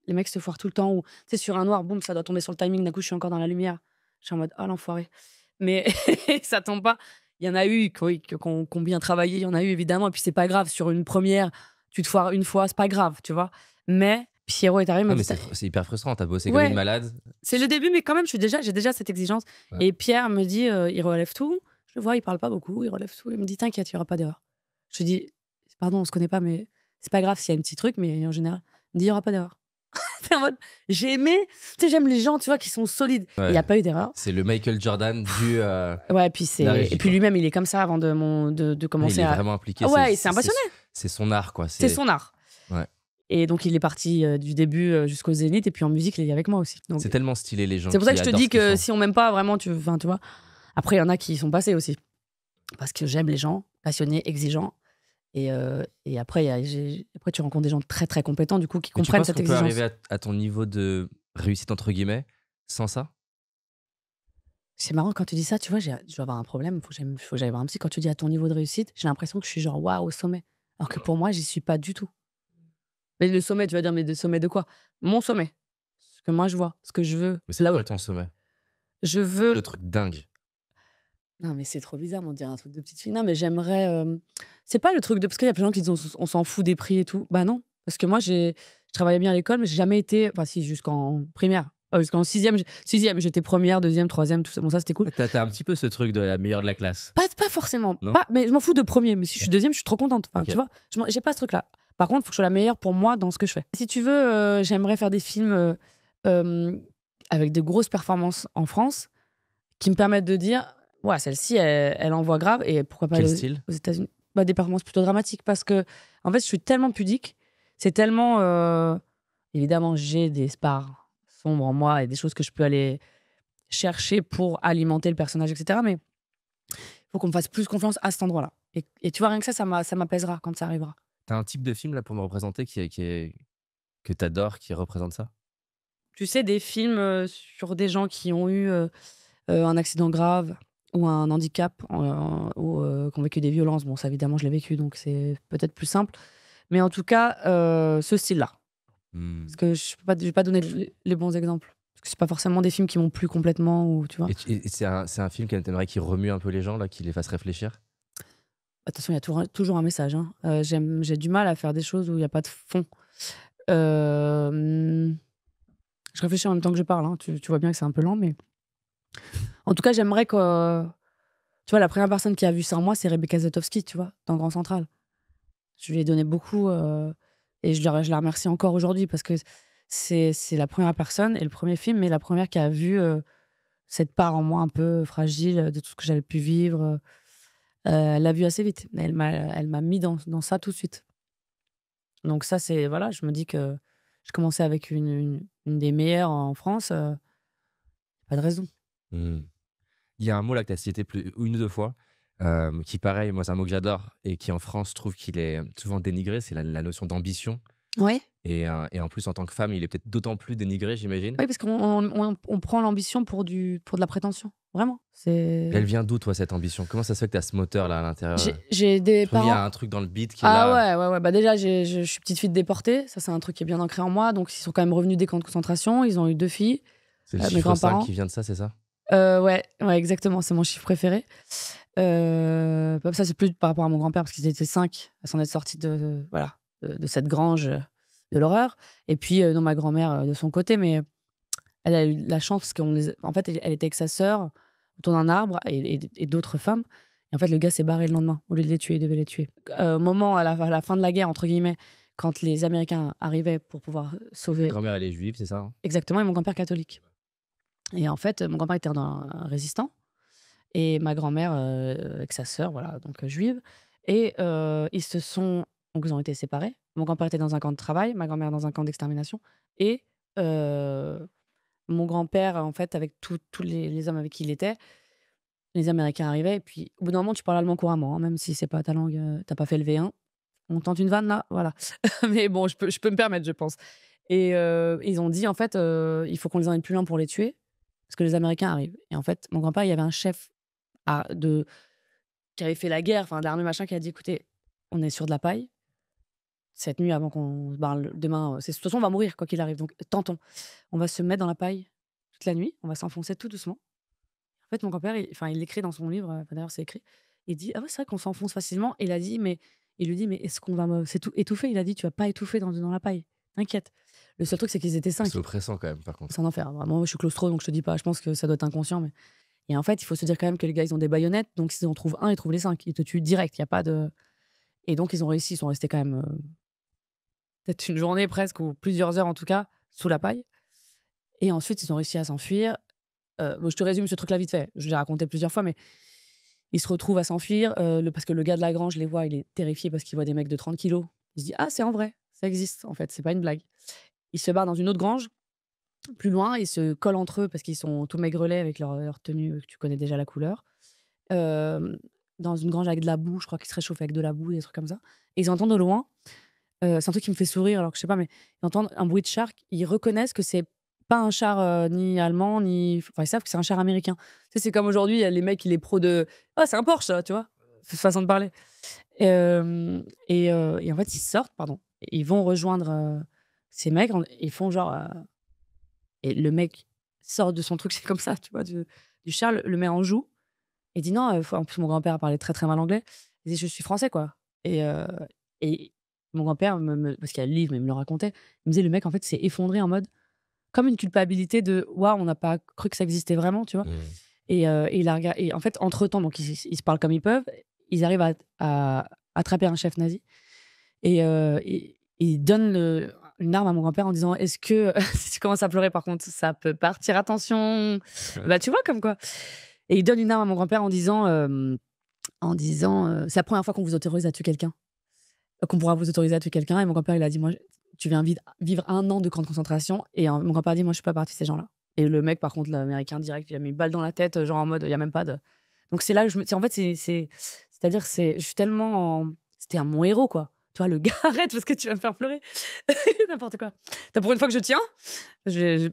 les mecs se foirent tout le temps, ou tu sais, sur un noir, boum, ça doit tomber sur le timing, d'un coup, je suis encore dans la lumière. Je suis en mode, oh l'enfoiré. Mais ça tombe pas. Il y en a eu qui ont bien travaillé, il y en a eu évidemment, et puis c'est pas grave, sur une première, tu te foires une fois, c'est pas grave, tu vois. Mais Pierrot est arrivé.
Mais c'est hyper frustrant, t'as bossé comme une malade.
C'est le début, mais quand même, j'ai déjà cette exigence. Ouais. Et Pierre me dit, il relève tout. Je le vois, il parle pas beaucoup, il relève tout. Il me dit, t'inquiète, il y aura pas d'erreur. Je lui dis, pardon, on se connaît pas, mais c'est pas grave s'il y a un petit truc, mais en général, il me dit, il y aura pas d'erreur. En mode, j'ai aimé, tu sais, j'aime les gens, tu vois, qui sont solides. Il n'y a pas eu d'erreur.
C'est le Michael Jordan du.
Ouais, et puis lui-même, il est comme ça avant de commencer
il est vraiment impliqué.
Ouais, c'est un passionné.
C'est son art, quoi.
C'est son art.
Ouais.
Et donc, il est parti du début jusqu'au Zénith, et puis en musique, il est avec moi aussi.
C'est tellement stylé, les gens.
C'est pour ça que je te dis que si on m'aime pas, vraiment, tu vois. Après, il y en a qui sont passés aussi. Parce que j'aime les gens passionnés, exigeants. Et après, tu rencontres des gens très très compétents du coup qui comprennent cette exigence.
Tu penses qu'on peut arriver à ton niveau de réussite entre guillemets sans ça?
C'est marrant quand tu dis ça, tu vois, je dois avoir un problème, faut que j'aille voir un psy. Quand tu dis à ton niveau de réussite, j'ai l'impression que je suis genre waouh au sommet. Alors que pour moi, j'y suis pas du tout. Mais le sommet, tu vas dire, mais le sommet de quoi? Mon sommet. Ce que moi je vois, ce que je veux.
Mais c'est
Là
là
où
où ton sommet.
je veux.
Le truc dingue.
Non, mais c'est trop bizarre, on dirait un truc de petite fille. Non, mais j'aimerais. C'est pas le truc de. Parce qu'il y a plein de gens qui disent on s'en fout des prix et tout. Bah non. Parce que moi, je travaillais bien à l'école, mais j'ai jamais été. Enfin, si, jusqu'en primaire. Jusqu'en sixième, j'étais première, deuxième, troisième, tout ça. Bon, ça, c'était cool.
T'as un petit peu ce truc de la meilleure de la classe.
Pas forcément.
Non.
Mais je m'en fous de premier. Mais si je suis deuxième, je suis trop contente. Enfin,
Ok.
tu vois, j'ai pas ce truc-là. Par contre, il faut que je sois la meilleure pour moi dans ce que je fais. Si tu veux, j'aimerais faire des films avec de grosses performances en France qui me permettent de dire ouais, celle-ci, elle envoie grave. Et pourquoi pas
Quel
aller
style?
aux États-Unis? Bah, des performances plutôt dramatiques parce que, en fait, je suis tellement pudique. C'est tellement. Évidemment, j'ai des parts sombres en moi et des choses que je peux aller chercher pour alimenter le personnage, etc. Mais il faut qu'on me fasse plus confiance à cet endroit-là. Et tu vois, rien que ça m'apaisera quand ça arrivera.
T'as un type de film là pour me représenter que t'adores, qui représente ça?
Tu sais, des films sur des gens qui ont eu un accident grave ou un handicap ou qui ont vécu des violences. Bon, ça, évidemment, je l'ai vécu, donc c'est peut-être plus simple. Mais en tout cas, ce style-là. Parce que je vais pas donner les bons exemples. Parce que c'est pas forcément des films qui m'ont plu complètement, ou tu vois.
Et c'est un film que t'aimerais qui remue un peu les gens, là, qui les fasse réfléchir?
Attention, il y a toujours un message. Hein. J'ai du mal à faire des choses où il n'y a pas de fond. Je réfléchis en même temps que je parle. Hein. Tu vois bien que c'est un peu lent, mais en tout cas, j'aimerais que. Tu vois, la première personne qui a vu ça en moi, c'est Rebecca Zlotowski, tu vois, dans Grand Central. Je lui ai donné beaucoup et je la remercie encore aujourd'hui parce que c'est la première personne et le premier film, mais la première qui a vu cette part en moi un peu fragile de tout ce que j'avais pu vivre. Elle l'a vu assez vite. Elle m'a mis dans ça tout de suite. Donc ça, c'est... Voilà, je me dis que je commençais avec une des meilleures en France. Pas de raison.
Il y a un mot là que tu as cité une ou deux fois, qui pareil, moi c'est un mot que j'adore et qui en France je trouve qu'il est souvent dénigré, c'est la notion d'ambition.
Ouais.
Et en plus en tant que femme, il est peut-être d'autant plus dénigré, j'imagine.
Oui, parce qu'on prend l'ambition pour de la prétention. Vraiment.
Elle vient d'où toi cette ambition? Comment ça se fait que tu as ce moteur là à l'intérieur?
J'ai des
Je trouve qu'il y
parents...
a un truc dans le beat qui est là.
Ouais. Bah déjà, je suis petite fille de déportée. Ça, c'est un truc qui est bien ancré en moi. Donc, ils sont quand même revenus des camps de concentration. Ils ont eu 2 filles.
C'est le
mes
chiffre 5
grands-parents.
qui vient de ça, c'est ça?
Ouais, exactement. C'est mon chiffre préféré. Ça, c'est plus par rapport à mon grand-père, parce qu'ils étaient 5 à s'en être sortis de cette grange de l'horreur. Et puis, non, ma grand-mère de son côté, mais elle a eu la chance, parce en fait, elle était avec sa sœur autour d'un arbre et d'autres femmes. Et en fait, le gars s'est barré le lendemain. Au lieu de les tuer, il devait les tuer. Au moment, à la fin de la guerre, entre guillemets, quand les Américains arrivaient pour pouvoir sauver...
Grand-mère, elle est juive, c'est ça, hein?
Exactement, et mon grand-père catholique. Et en fait, mon grand-père était un résistant. Et ma grand-mère, avec sa sœur, voilà, donc juive. Et donc ils ont été séparés. Mon grand-père était dans un camp de travail, ma grand-mère dans un camp d'extermination. Et mon grand-père, en fait, avec tous les hommes avec qui il était, les Américains arrivaient. Et puis, au bout d'un moment, tu parles allemand couramment, hein, même si c'est pas ta langue, t'as pas fait le V1. On tente une vanne, là, voilà. Mais bon, je peux me permettre, je pense. Et ils ont dit, en fait, il faut qu'on les emmène plus loin pour les tuer, parce que les Américains arrivent. Et en fait, mon grand-père, il y avait un chef qui avait fait la guerre, enfin, l'armée machin, qui a dit, écoutez, on est sur de la paille. Cette nuit, avant qu'on se barre demain, de toute façon, on va mourir, quoi qu'il arrive. Donc, tentons. On va se mettre dans la paille toute la nuit. On va s'enfoncer tout doucement. En fait, mon grand-père, il l'écrit dans son livre. D'ailleurs, c'est écrit. Il dit, ah ouais, c'est vrai qu'on s'enfonce facilement. Et il lui dit, mais est-ce qu'on va étouffer? Il a dit, tu vas pas étouffer dans la paille. T'inquiète. Le seul truc, c'est qu'ils étaient 5.
C'est oppressant quand même, par contre.
C'est un enfer. Vraiment, moi, je suis claustro, donc je te dis pas. Je pense que ça doit être inconscient. Mais... Et en fait, il faut se dire quand même que les gars, ils ont des baïonnettes. Donc, s'ils en trouvent un, ils trouvent les 5. Ils te tuent direct. Il y a pas de... Et donc, ils ont réussi. Ils sont restés quand même peut-être une journée presque, ou plusieurs heures en tout cas, sous la paille. Et ensuite, ils ont réussi à s'enfuir. Je te résume ce truc-là vite fait. Je l'ai raconté plusieurs fois, mais ils se retrouvent à s'enfuir parce que le gars de la grange les voit. Il est terrifié parce qu'il voit des mecs de 30 kilos. Il se dit, ah, c'est en vrai. Ça existe, en fait. C'est pas une blague. Ils se barrent dans une autre grange. Plus loin, ils se collent entre eux parce qu'ils sont tout maigrelets avec leur tenue, que tu connais déjà la couleur. Dans une grange avec de la boue, je crois qu'ils se réchauffent avec de la boue, des trucs comme ça. Et ils entendent au loin, c'est un truc qui me fait sourire, alors que je sais pas, mais ils entendent un bruit de shark, ils reconnaissent que c'est pas un char ni allemand, ni. Enfin, ils savent que c'est un char américain. Tu sais, c'est comme aujourd'hui, il y a les mecs, il est pro de. Ah, c'est un Porsche, ça, tu vois. C'est façon de parler. Et en fait, ils sortent, pardon. Et ils vont rejoindre ces mecs. Ils font genre. Et le mec sort de son truc, c'est comme ça, tu vois, du char, le met en joue. Et dit non. En plus, mon grand-père parlait très, très mal anglais. Il dit je suis français, quoi. Et mon grand-père, parce qu'il y a le livre, mais il me le racontait, il me disait le mec, en fait, s'est effondré en mode comme une culpabilité de waouh, on n'a pas cru que ça existait vraiment, tu vois. Et il a regardé. Et en fait, entre-temps, donc ils se parlent comme ils peuvent, ils arrivent à attraper un chef nazi. Et ils donnent une arme à mon grand-père en disant est-ce que si tu commences à pleurer, par contre, ça peut partir, attention. Bah, tu vois, comme quoi. Et il donne une arme à mon grand-père en disant c'est la première fois qu'on vous autorise à tuer quelqu'un. Qu'on pourra vous autoriser à tuer quelqu'un. Et mon grand-père, il a dit moi, tu viens vivre 1 an de camp de concentration. Et mon grand-père a dit moi, je suis pas partie de ces gens-là. Et le mec, par contre, l'américain direct, il a mis une balle dans la tête, genre en mode, il y a même pas de. Donc c'est là que en fait, c'est-à-dire, je suis tellement. C'était mon héros, quoi. Tu vois, le gars, arrête parce que tu vas me faire pleurer. N'importe quoi. T'as pour une fois que je tiens.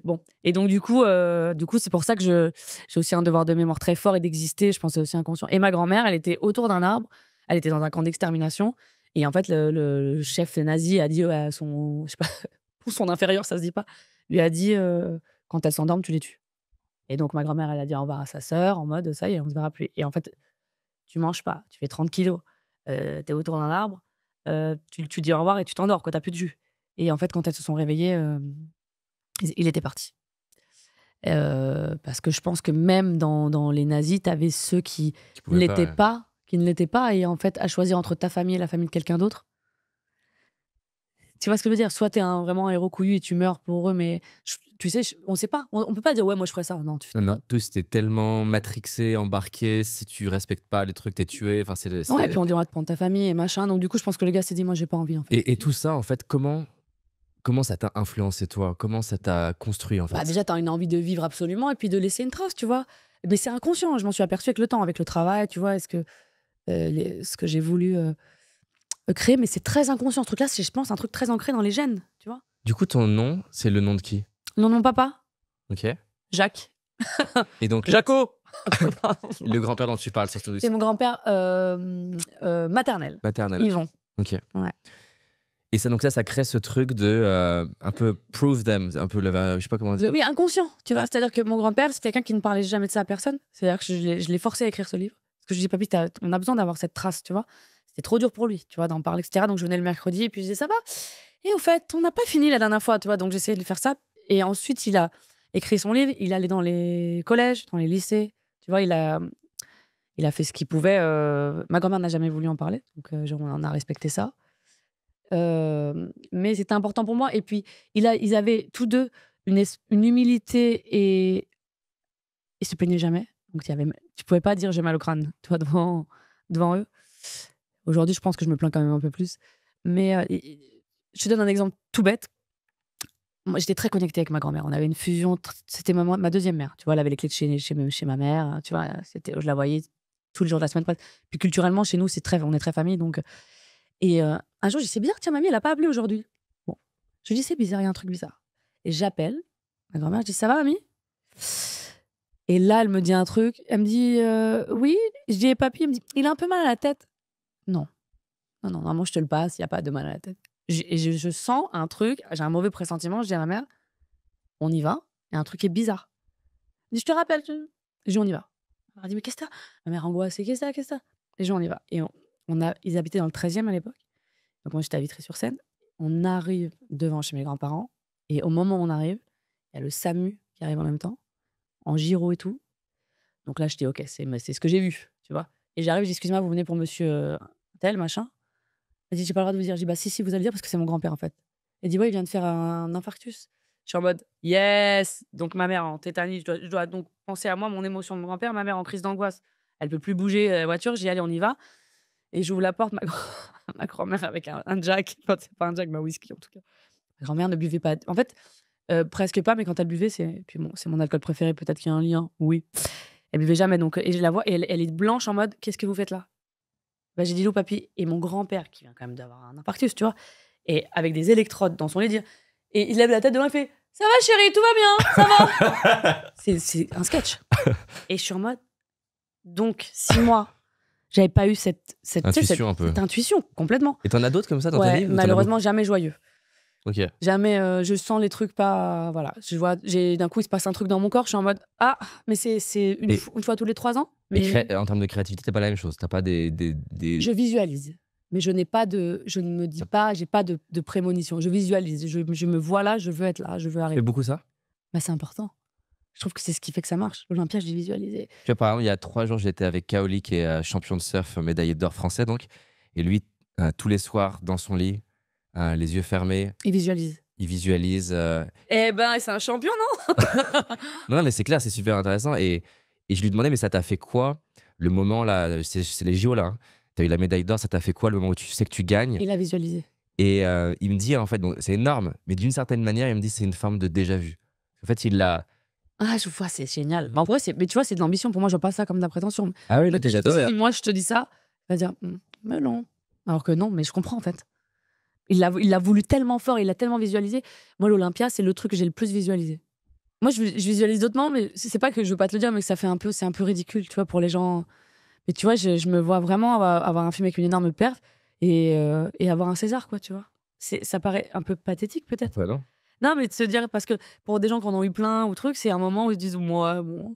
Bon. Et donc, du coup, c'est pour ça que j'ai aussi un devoir de mémoire très fort et d'exister. Je pense que c'est aussi inconscient. Et ma grand-mère, elle était autour d'un arbre. Elle était dans un camp d'extermination. Et en fait, le chef nazi a dit à son. Je sais pas, pour son inférieur, ça se dit pas. Lui a dit quand elles s'endorment, tu les tues. Et donc, ma grand-mère, elle a dit au revoir à sa sœur en mode ça y est, on se verra plus. Et en fait, tu manges pas. Tu fais 30 kilos. T'es autour d'un arbre. Tu dis au revoir et tu t'endors, quoi, t'as plus de jus. Et en fait, quand elles se sont réveillées, il était parti. Parce que je pense que même dans les nazis, t'avais ceux qui ne l'étaient pas, et en fait, à choisir entre ta famille et la famille de quelqu'un d'autre. Tu vois ce que je veux dire? Soit t'es vraiment un héros couillu et tu meurs pour eux, mais tu sais, on sait pas. On peut pas dire ouais, moi je ferais ça. Non,
non, tous t'es tellement matrixé, embarqué. Si tu respectes pas les trucs, t'es tué. Enfin,
ouais, et puis on dit on va te prendre ta famille et machin. Donc du coup, je pense que le gars s'est dit moi j'ai pas envie, en fait.
Et tout ça, en fait, comment ça t'a influencé, toi? Comment ça t'a construit, en fait?
Bah, déjà, t'as une envie de vivre absolument et puis de laisser une trace, tu vois. Mais c'est inconscient. Je m'en suis aperçue avec le temps, avec le travail, tu vois. Est-ce que ce que j'ai voulu créer, mais c'est très inconscient. Ce truc-là, c'est, je pense, un truc très ancré dans les gènes, tu vois.
Du coup, ton nom, c'est le nom de qui?
Le nom de mon papa,
Ok.
Jacques.
Et donc,
Jaco.
le grand-père dont tu parles, surtout.
C'est mon grand-père maternel.
Maternel.
Yvon.
Ok.
Ouais.
Et ça, donc ça crée ce truc de un peu prove them, un peu, je sais pas comment dire.
Oui, inconscient, tu vois. C'est-à-dire que mon grand-père, c'est quelqu'un qui ne parlait jamais de ça à personne. C'est-à-dire que je l'ai forcé à écrire ce livre. Parce que je dis, papy, on a besoin d'avoir cette trace, tu vois. C'était trop dur pour lui, tu vois, d'en parler, etc. Donc je venais le mercredi et puis je disais, ça va. Et au fait, on n'a pas fini la dernière fois, tu vois. Donc j'essayais de lui faire ça. Et ensuite, il a écrit son livre. Il allait dans les collèges, dans les lycées. Tu vois, il a fait ce qu'il pouvait. Ma grand-mère n'a jamais voulu en parler. Donc on a respecté ça. Mais c'était important pour moi. Et puis, ils avaient tous deux une humilité et ils se plaignaient jamais. Donc, tu pouvais pas dire j'ai mal au crâne, tu vois, devant eux. Aujourd'hui, je pense que je me plains quand même un peu plus. Mais je te donne un exemple tout bête. Moi, j'étais très connectée avec ma grand-mère. On avait une fusion. C'était ma deuxième mère. Tu vois, elle avait les clés de chez ma mère. Tu vois, je la voyais tous les jours de la semaine. Puis culturellement, chez nous, on est très famille. Donc, et un jour, je dis c'est bizarre, tiens, mamie, elle a pas appelé aujourd'hui. Bon, je dis c'est bizarre, il y a un truc bizarre. Et j'appelle ma grand-mère, je dis ça va, mamie? Et là, elle me dit un truc. Elle me dit oui. Je dis papy, elle me dit il a un peu mal à la tête. Non, normalement, je te le passe, il n'y a pas de mal à la tête. Je sens un truc, j'ai un mauvais pressentiment. Je dis à ma mère on y va, il y a un truc qui est bizarre. Je dis je te rappelle. Je dis on y va. Elle dit mais qu'est-ce que t'as? Ma mère angoissée, qu'est-ce que t'as? Et je dis on y va. Et ils habitaient dans le 13e à l'époque. Donc moi, j'étais à Vitry-sur-Seine. On arrive devant chez mes grands-parents. Et au moment où on arrive, il y a le SAMU qui arrive en même temps, en gyro et tout. Donc là, je dis, OK, c'est ce que j'ai vu, tu vois. Et j'arrive, je dis, excusez-moi, vous venez pour monsieur tel, machin. Elle dit, j'ai pas le droit de vous dire. Je dis, bah si, vous allez dire parce que c'est mon grand-père, en fait. Elle dit, ouais, il vient de faire un infarctus. Je suis en mode, yes. Donc ma mère en tétanie, je dois donc penser à moi, mon émotion de mon grand-père. Ma mère en crise d'angoisse. Elle peut plus bouger la voiture. Je dis, allez, on y va. Et j'ouvre la porte, ma grand-mère avec un Jack. Enfin, c'est pas un Jack, mais un whisky en tout cas. Ma grand-mère ne buvait pas. En fait, presque pas, mais quand elle buvait, puis bon, c'est mon alcool préféré, peut-être qu'il y a un lien, oui. Elle buvait jamais, donc, et je la vois, et elle est blanche en mode, qu'est-ce que vous faites là? Bah, j'ai dit, papy, et mon grand-père, qui vient quand même d'avoir un infarctus, tu vois, et avec des électrodes dans son lit, et il lève la tête de loin, il fait, Ça va chérie, tout va bien, ça va. C'est un sketch. Et je suis en mode, donc 6 mois, j'avais pas eu cette
Intuition un peu.
cette intuition complètement.
Et t'en as d'autres comme ça dans ta
Ouais,
vie ou t'en as
malheureusement jamais joyeux.
beaucoup? Ok.
Jamais, je sens les trucs pas, voilà. D'un coup il se passe un truc dans mon corps, je suis en mode ah, mais c'est une fois tous les 3 ans. Mais
En termes de créativité, t'as pas la même chose. T'as pas des...
je visualise, mais je ne me dis pas, j'ai pas de prémonition. Je visualise, je me vois là, je veux être là, je veux
Tu
arriver.
fais beaucoup ça?
Bah, c'est important. Je trouve que c'est ce qui fait que ça marche. L'Olympia, je l'ai visualisé.
Tu vois, par exemple, il y a 3 jours, j'étais avec Kaoli, qui est champion de surf, médaillé d'or français, donc. Et lui, tous les soirs, dans son lit, les yeux fermés,
Il visualise.
il visualise.
Eh ben, c'est un champion, non?
Non, mais c'est clair, c'est super intéressant. Et je lui demandais, mais ça t'a fait quoi le moment là? C'est les JO là. Hein. T'as eu la médaille d'or, ça t'a fait quoi le moment où tu sais que tu gagnes?
Il a visualisé.
Et il me dit, en fait, donc, c'est énorme, mais d'une certaine manière, il me dit c'est une forme de déjà-vu. En fait, il l'a.
Ah, je vois, c'est génial. Mais en vrai, mais tu vois, c'est de l'ambition. Pour moi, je vois pas ça comme de la prétention.
Ah oui, là, t'es j'adore.
Si moi, je te dis ça, tu vas dire, mais non. Alors que non, mais je comprends en fait. Il l'a voulu tellement fort, il l'a tellement visualisé. Moi, l'Olympia, c'est le truc que j'ai le plus visualisé. Moi, je visualise d'autres, mais c'est pas que je veux pas te le dire, mais que ça fait c'est un peu ridicule, tu vois, pour les gens. Mais tu vois, je me vois vraiment avoir un film avec une énorme perte et avoir un César, quoi, tu vois. Ça paraît un peu pathétique, peut-être.
Ouais, non.
Non, mais de se dire, parce que pour des gens qui en ont eu plein ou truc, c'est un moment où ils se disent, moi, bon,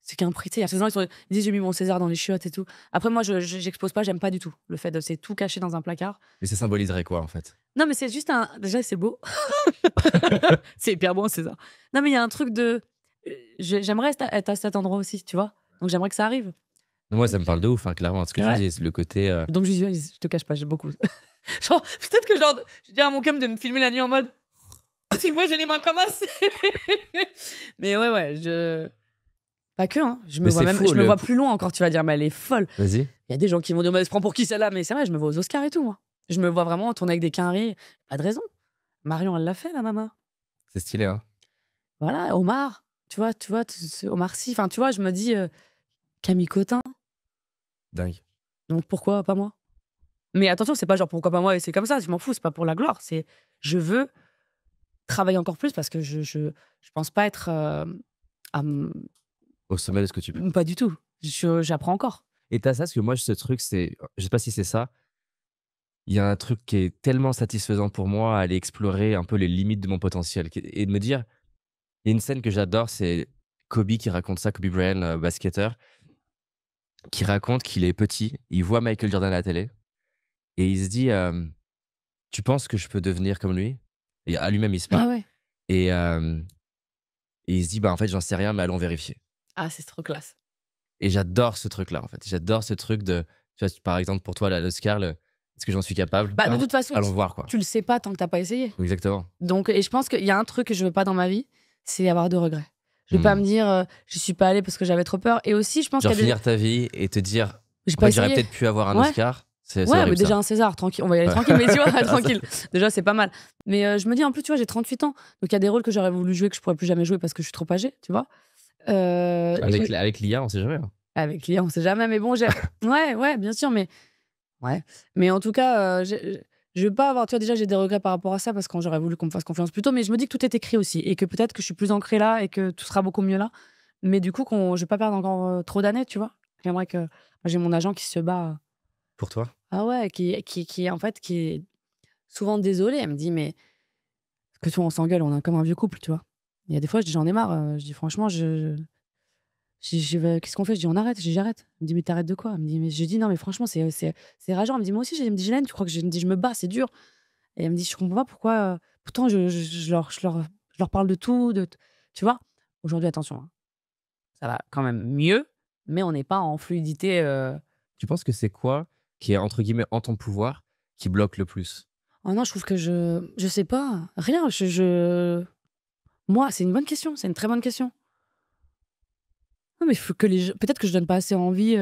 c'est qu'un prix. Tu sais, il y a ces gens, ils disent, j'ai mis mon César dans les chiottes et tout. Après, moi, j'expose pas, j'aime pas du tout. Le fait de c'est tout caché dans un placard.
Mais ça symboliserait quoi, en fait?
Non, mais c'est juste déjà, c'est beau. C'est hyper beau, un César. Non, mais il y a un truc de. J'aimerais être à cet endroit aussi, tu vois. Donc, j'aimerais que ça arrive.
Moi, ça me parle de ouf, hein, clairement. Ce que
Ouais.
tu dis, c'est le côté.
Donc, je visualise, je te cache pas, j'ai beaucoup. Genre, peut-être que je dis à mon cam de me filmer la nuit en mode. Si moi j'ai les mains comme ça. Mais ouais, pas que, hein. Je me
Mais
vois
c'est
même,
fou,
je me vois plus loin encore, tu vas dire, mais elle est folle.
Vas-y.
Il y a des gens qui vont dire, mais elle se prend pour qui celle-là? Mais c'est vrai, je me vois aux Oscars et tout, moi. Je me vois vraiment tourner avec des quinries. Pas de raison. Marion, elle l'a fait, la maman.
C'est stylé, hein.
Voilà, Omar. Tu vois, Omar Sy. Enfin, tu vois, je me dis, Camille Cotin.
Dingue.
Donc pourquoi pas moi? Mais attention, c'est pas genre pourquoi pas moi et c'est comme ça, je m'en fous, c'est pas pour la gloire. C'est je veux travailler encore plus parce que je pense pas être
Au sommet de ce que tu peux.
pas du tout. J'apprends encore.
Et t'as ça, parce que moi, ce truc, c'est. Je sais pas si c'est ça. Il y a un truc qui est tellement satisfaisant pour moi, à aller explorer un peu les limites de mon potentiel. Et de me dire. Il y a une scène que j'adore, c'est Kobe qui raconte ça, Kobe Bryant, basketteur, qui raconte qu'il est petit, il voit Michael Jordan à la télé, et il se dit tu penses que je peux devenir comme lui? Et à lui-même, il se parle.
Ah ouais.
Et il se dit en fait, j'en sais rien, mais allons vérifier.
Ah, c'est trop classe.
Et j'adore ce truc-là, en fait. J'adore ce truc de. Tu vois, par exemple, pour toi, l'Oscar, est-ce que j'en suis capable?
Bah, de toute façon,
allons voir, quoi.
tu le sais pas tant que t'as pas essayé.
Exactement.
Donc, et je pense qu'il y a un truc que je veux pas dans ma vie, c'est avoir de regrets. Je vais pas me dire, je suis pas allée parce que j'avais trop peur. Et aussi, je pense
Genre
qu'il y a
finir ta vie et te dire,
j'ai
en
pas
fait, j'aurais
essayé.
peut-être pu avoir un
Ouais.
Oscar. C'est
Ouais,
horrible,
mais déjà
ça.
un César, tranquille. On va y aller
Ouais.
tranquille, mais tu vois, tranquille. Déjà, c'est pas mal. Mais je me dis, en plus, tu vois, j'ai 38 ans. Donc, il y a des rôles que j'aurais voulu jouer que je pourrais plus jamais jouer parce que je suis trop âgée, tu vois.
Avec l'IA, on sait jamais. Hein.
Avec l'IA, on sait jamais. Mais bon, ouais, bien sûr. Mais ouais. Mais en tout cas, je veux pas avoir. Tu vois, déjà, j'ai des regrets par rapport à ça parce que j'aurais voulu qu'on me fasse confiance plus tôt. Mais je me dis que tout est écrit aussi et que peut-être que je suis plus ancrée là et que tout sera beaucoup mieux là. Mais du coup, je vais pas perdre encore trop d'années, tu vois. J'aimerais que. Moi, j'ai mon agent qui se bat.
Pour toi?
Ah ouais, qui en fait, qui est souvent désolée. Elle me dit, mais. Parce que tu vois, on s'engueule, on est comme un vieux couple, tu vois. Il y a des fois, je dis, j'en ai marre. Je dis, franchement, qu'est-ce qu'on fait? Je dis, on arrête. Je dis, j'arrête. Elle me dit, mais t'arrêtes de quoi? Elle me dit, mais je dis, non, mais franchement, c'est rageant. Elle me dit, moi aussi, elle me dit, Gélène, tu crois que je me dis, je me bats, c'est dur. Et elle me dit, je comprends pas pourquoi. Pourtant, je leur parle de tout. Tu vois? Aujourd'hui, attention, hein. Ça va quand même mieux, mais on n'est pas en fluidité.
Tu penses que c'est quoi qui est, entre guillemets, en ton pouvoir, qui bloque le plus?
Oh non, je trouve que je sais pas. Rien. Moi, c'est une bonne question. C'est une très bonne question. Non, mais faut que peut-être que je donne pas assez envie.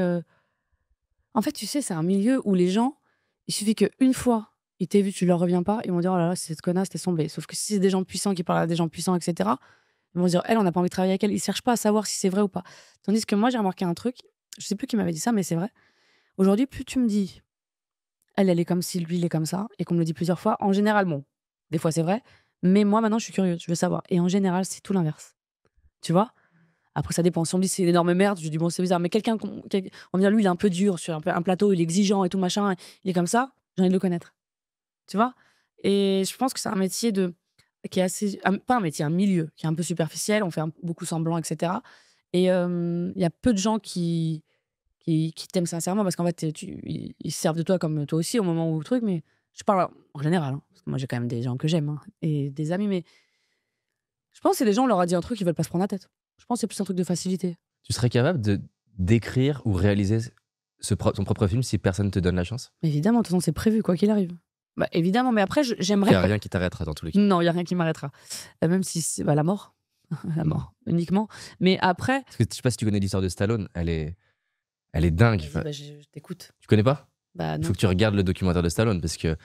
En fait, tu sais, c'est un milieu où les gens, il suffit qu'une fois, ils t'aient vu, tu leur reviens pas, ils vont dire, oh là là, c'est cette connasse, t'es sombrée. Sauf que si c'est des gens puissants qui parlent à des gens puissants, etc., ils vont se dire, elle, on n'a pas envie de travailler avec elle. Ils cherchent pas à savoir si c'est vrai ou pas. Tandis que moi, j'ai remarqué un truc, je sais plus qui m'avait dit ça, mais c'est vrai. Aujourd'hui, plus tu me dis, elle est comme ci, lui, il est comme ça, et qu'on me le dit plusieurs fois, en général, bon, des fois c'est vrai, Mais moi, maintenant, je suis curieuse, je veux savoir. Et en général, c'est tout l'inverse. Tu vois? Après, ça dépend. Si on me dit c'est une énorme merde, je dis bon, c'est bizarre. Mais on me dit lui, il est un peu dur sur un plateau, il est exigeant et tout machin, il est comme ça, j'ai envie de le connaître. Tu vois? Et je pense que c'est un métier qui est assez. Pas un métier, un milieu qui est un peu superficiel, on fait beaucoup semblant, etc. Et il y a peu de gens qui t'aiment sincèrement parce qu'en fait, ils se servent de toi comme toi aussi au moment où truc, mais je parle en général, hein, parce que moi j'ai quand même des gens que j'aime hein, et des amis, mais je pense que les gens, on leur a dit un truc, ils veulent pas se prendre la tête. Je pense que c'est plus un truc de facilité.
Tu serais capable d'écrire ou réaliser ton propre film si personne te donne la chance?
Évidemment, de toute façon, c'est prévu, quoi qu'il arrive. Bah, évidemment, mais après,
Il
j'aimerais.
n'y a rien qui t'arrêtera dans tous les cas.
Non, il n'y a rien qui m'arrêtera. Même si c'est la mort. La mort, uniquement. Mais après.
Parce que je sais pas si tu connais l'histoire de Stallone, elle est dingue. Enfin,
Bah, je t'écoute.
tu connais pas?
Bah,
Il
non.
faut que tu regardes le documentaire de Stallone parce que.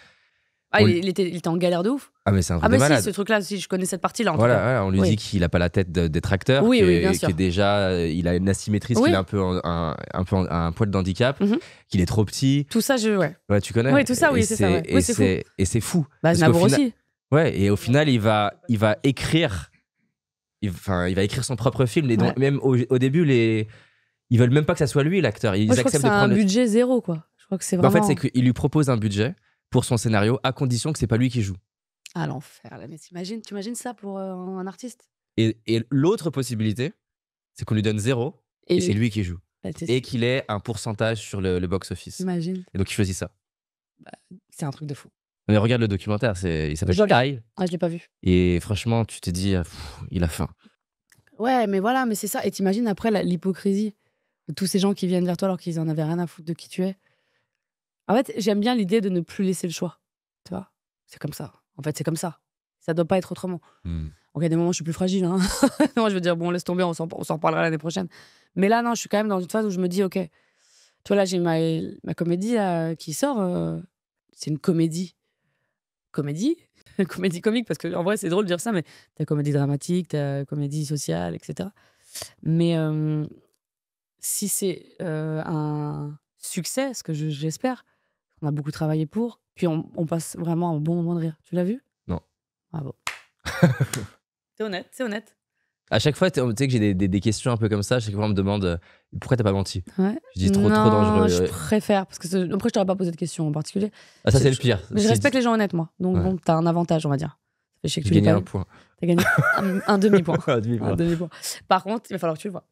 Il était en galère de ouf.
Ah, mais c'est un truc
Ah,
de
mais
malade.
si, ce truc-là, si je connais cette partie-là. En tout
Voilà,
cas.
voilà, on lui
Oui.
dit qu'il a pas la tête d'être acteur,
Oui, oui, bien sûr.
que déjà il a une asymétrie,
Oui.
qu'il a un peu un poil d'handicap,
Mhm.
qu'il est trop petit.
Tout ça, ouais.
Ouais, tu connais.
Oui, tout ça, oui,
Et
c'est ça, ouais. Oui, c'est fou.
Et c'est fou.
Bah,
Parce
Znavour
qu'au final-
aussi.
Ouais, et au final, il va écrire. Il va écrire son propre film. Et donc,
Ouais.
même au début, ils veulent même pas que ça soit lui l'acteur. Ils
Moi, je crois que
acceptent
c'est
de
un
prendre.
budget zéro, quoi. Je crois que c'est
Bah,
vraiment.
en fait, c'est qu'il lui propose un budget pour son scénario à condition que c'est pas lui qui joue.
Ah, l'enfer, là. Mais tu imagines ça pour un artiste?
Et l'autre possibilité, c'est qu'on lui donne zéro et c'est lui qui joue.
Bah,
Et qu'il ait un pourcentage sur le box-office.
T'imagines?
Et donc il choisit ça.
C'est un truc de fou.
Mais regarde le documentaire, il s'appelle
Je regarde.
Sky.
Ah, je l'ai pas vu.
Et franchement, tu te dis, il a faim.
Ouais, mais voilà, mais c'est ça. Et t'imagines après l'hypocrisie de tous ces gens qui viennent vers toi alors qu'ils en avaient rien à foutre de qui tu es. En fait, j'aime bien l'idée de ne plus laisser le choix. Tu vois? C'est comme ça. En fait, c'est comme ça. Ça doit pas être autrement. Donc, il y a des moments où je suis plus fragile. Hein. Moi, je veux dire, bon, laisse tomber, on s'en reparlera l'année prochaine. Mais là, non, je suis quand même dans une phase où je me dis, OK, tu vois, là, j'ai ma comédie qui sort. C'est une comédie. Comédie comédie comique, parce qu'en vrai, c'est drôle de dire ça, mais t'as comédie dramatique, t'as comédie sociale, etc. Mais si c'est un succès, ce que j'espère, on a beaucoup travaillé pour, puis on passe vraiment un bon moment de rire. Tu l'as vu?
Non.
Ah bon. C'est honnête.
À chaque fois, tu sais que j'ai des questions un peu comme ça. Chaque fois, on me demande pourquoi t'as pas menti.
Ouais.
Je dis trop
Non,
dangereux.
je préfère, parce que après, je t'aurais pas posé de questions en particulier.
Ah, ça, c'est le pire.
Mais je respecte les gens honnêtes, moi. Donc,
Ouais.
bon, t'as un avantage, on va dire. Je sais que
J'ai
tu l'as
gagné
pas
un
eu.
point.
T'as gagné un demi-point.
Un demi-point.
Un demi-point. Par contre, il va falloir que tu le vois.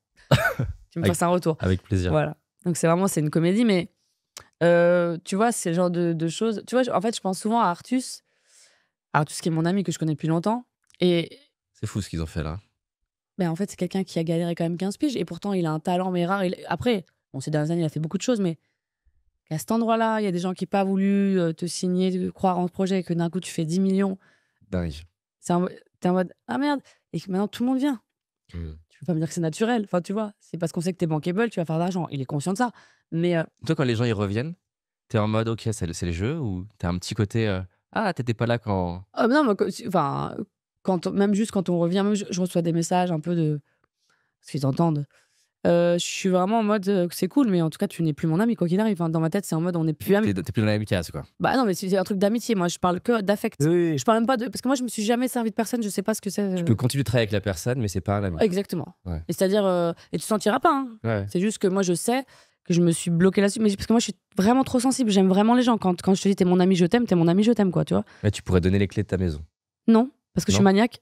Tu me
Avec-
fasses un retour.
Avec plaisir.
Voilà. Donc, c'est une comédie, mais tu vois, c'est le genre de choses. Tu vois, en fait, je pense souvent à Artus. Artus, qui est mon ami que je connais depuis longtemps. Et
C'est fou ce qu'ils ont fait là.
ben, en fait, c'est quelqu'un qui a galéré quand même 15 piges. Et pourtant, il a un talent, mais rare. Après, ces dernières années, il a fait beaucoup de choses, mais à cet endroit-là, il y a des gens qui n'ont pas voulu te signer, de croire en ce projet, et que d'un coup, tu fais 10 millions.
Dingue.
T'es en mode, ah merde. Et que maintenant, tout le monde vient.
Mm.
Tu peux pas me dire que c'est naturel. Enfin, tu vois, c'est parce qu'on sait que t'es bankable, tu vas faire de l'argent. Il est conscient de ça. Mais
Toi, quand les gens y reviennent, t'es en mode ok, c'est le jeu, ou t'as un petit côté ah, t'étais pas là quand.
non, mais enfin, même juste quand on revient, même je reçois des messages un peu de ce qu'ils entendent. Je suis vraiment en mode c'est cool, mais en tout cas, tu n'es plus mon ami, quoi qu'il arrive. Enfin, dans ma tête, c'est en mode on n'est plus amis.
T'es plus dans la même case, quoi.
Bah non, mais c'est un truc d'amitié. Moi, je parle que d'affect.
Oui.
Je parle même pas de. Parce que moi, je me suis jamais servi de personne, je sais pas ce que c'est.
Tu peux continuer de travailler avec la personne, mais c'est pas un ami.
Exactement.
Ouais.
Et c'est-à-dire. Et tu sentiras pas, hein.
Ouais.
C'est juste que moi, je sais que je me suis bloquée là-dessus. Mais parce que moi, je suis vraiment trop sensible. J'aime vraiment les gens. Quand je te dis t'es mon ami, je t'aime, quoi, tu vois.
Mais tu pourrais donner les clés de ta maison.
Non, parce que je suis
Non.
maniaque.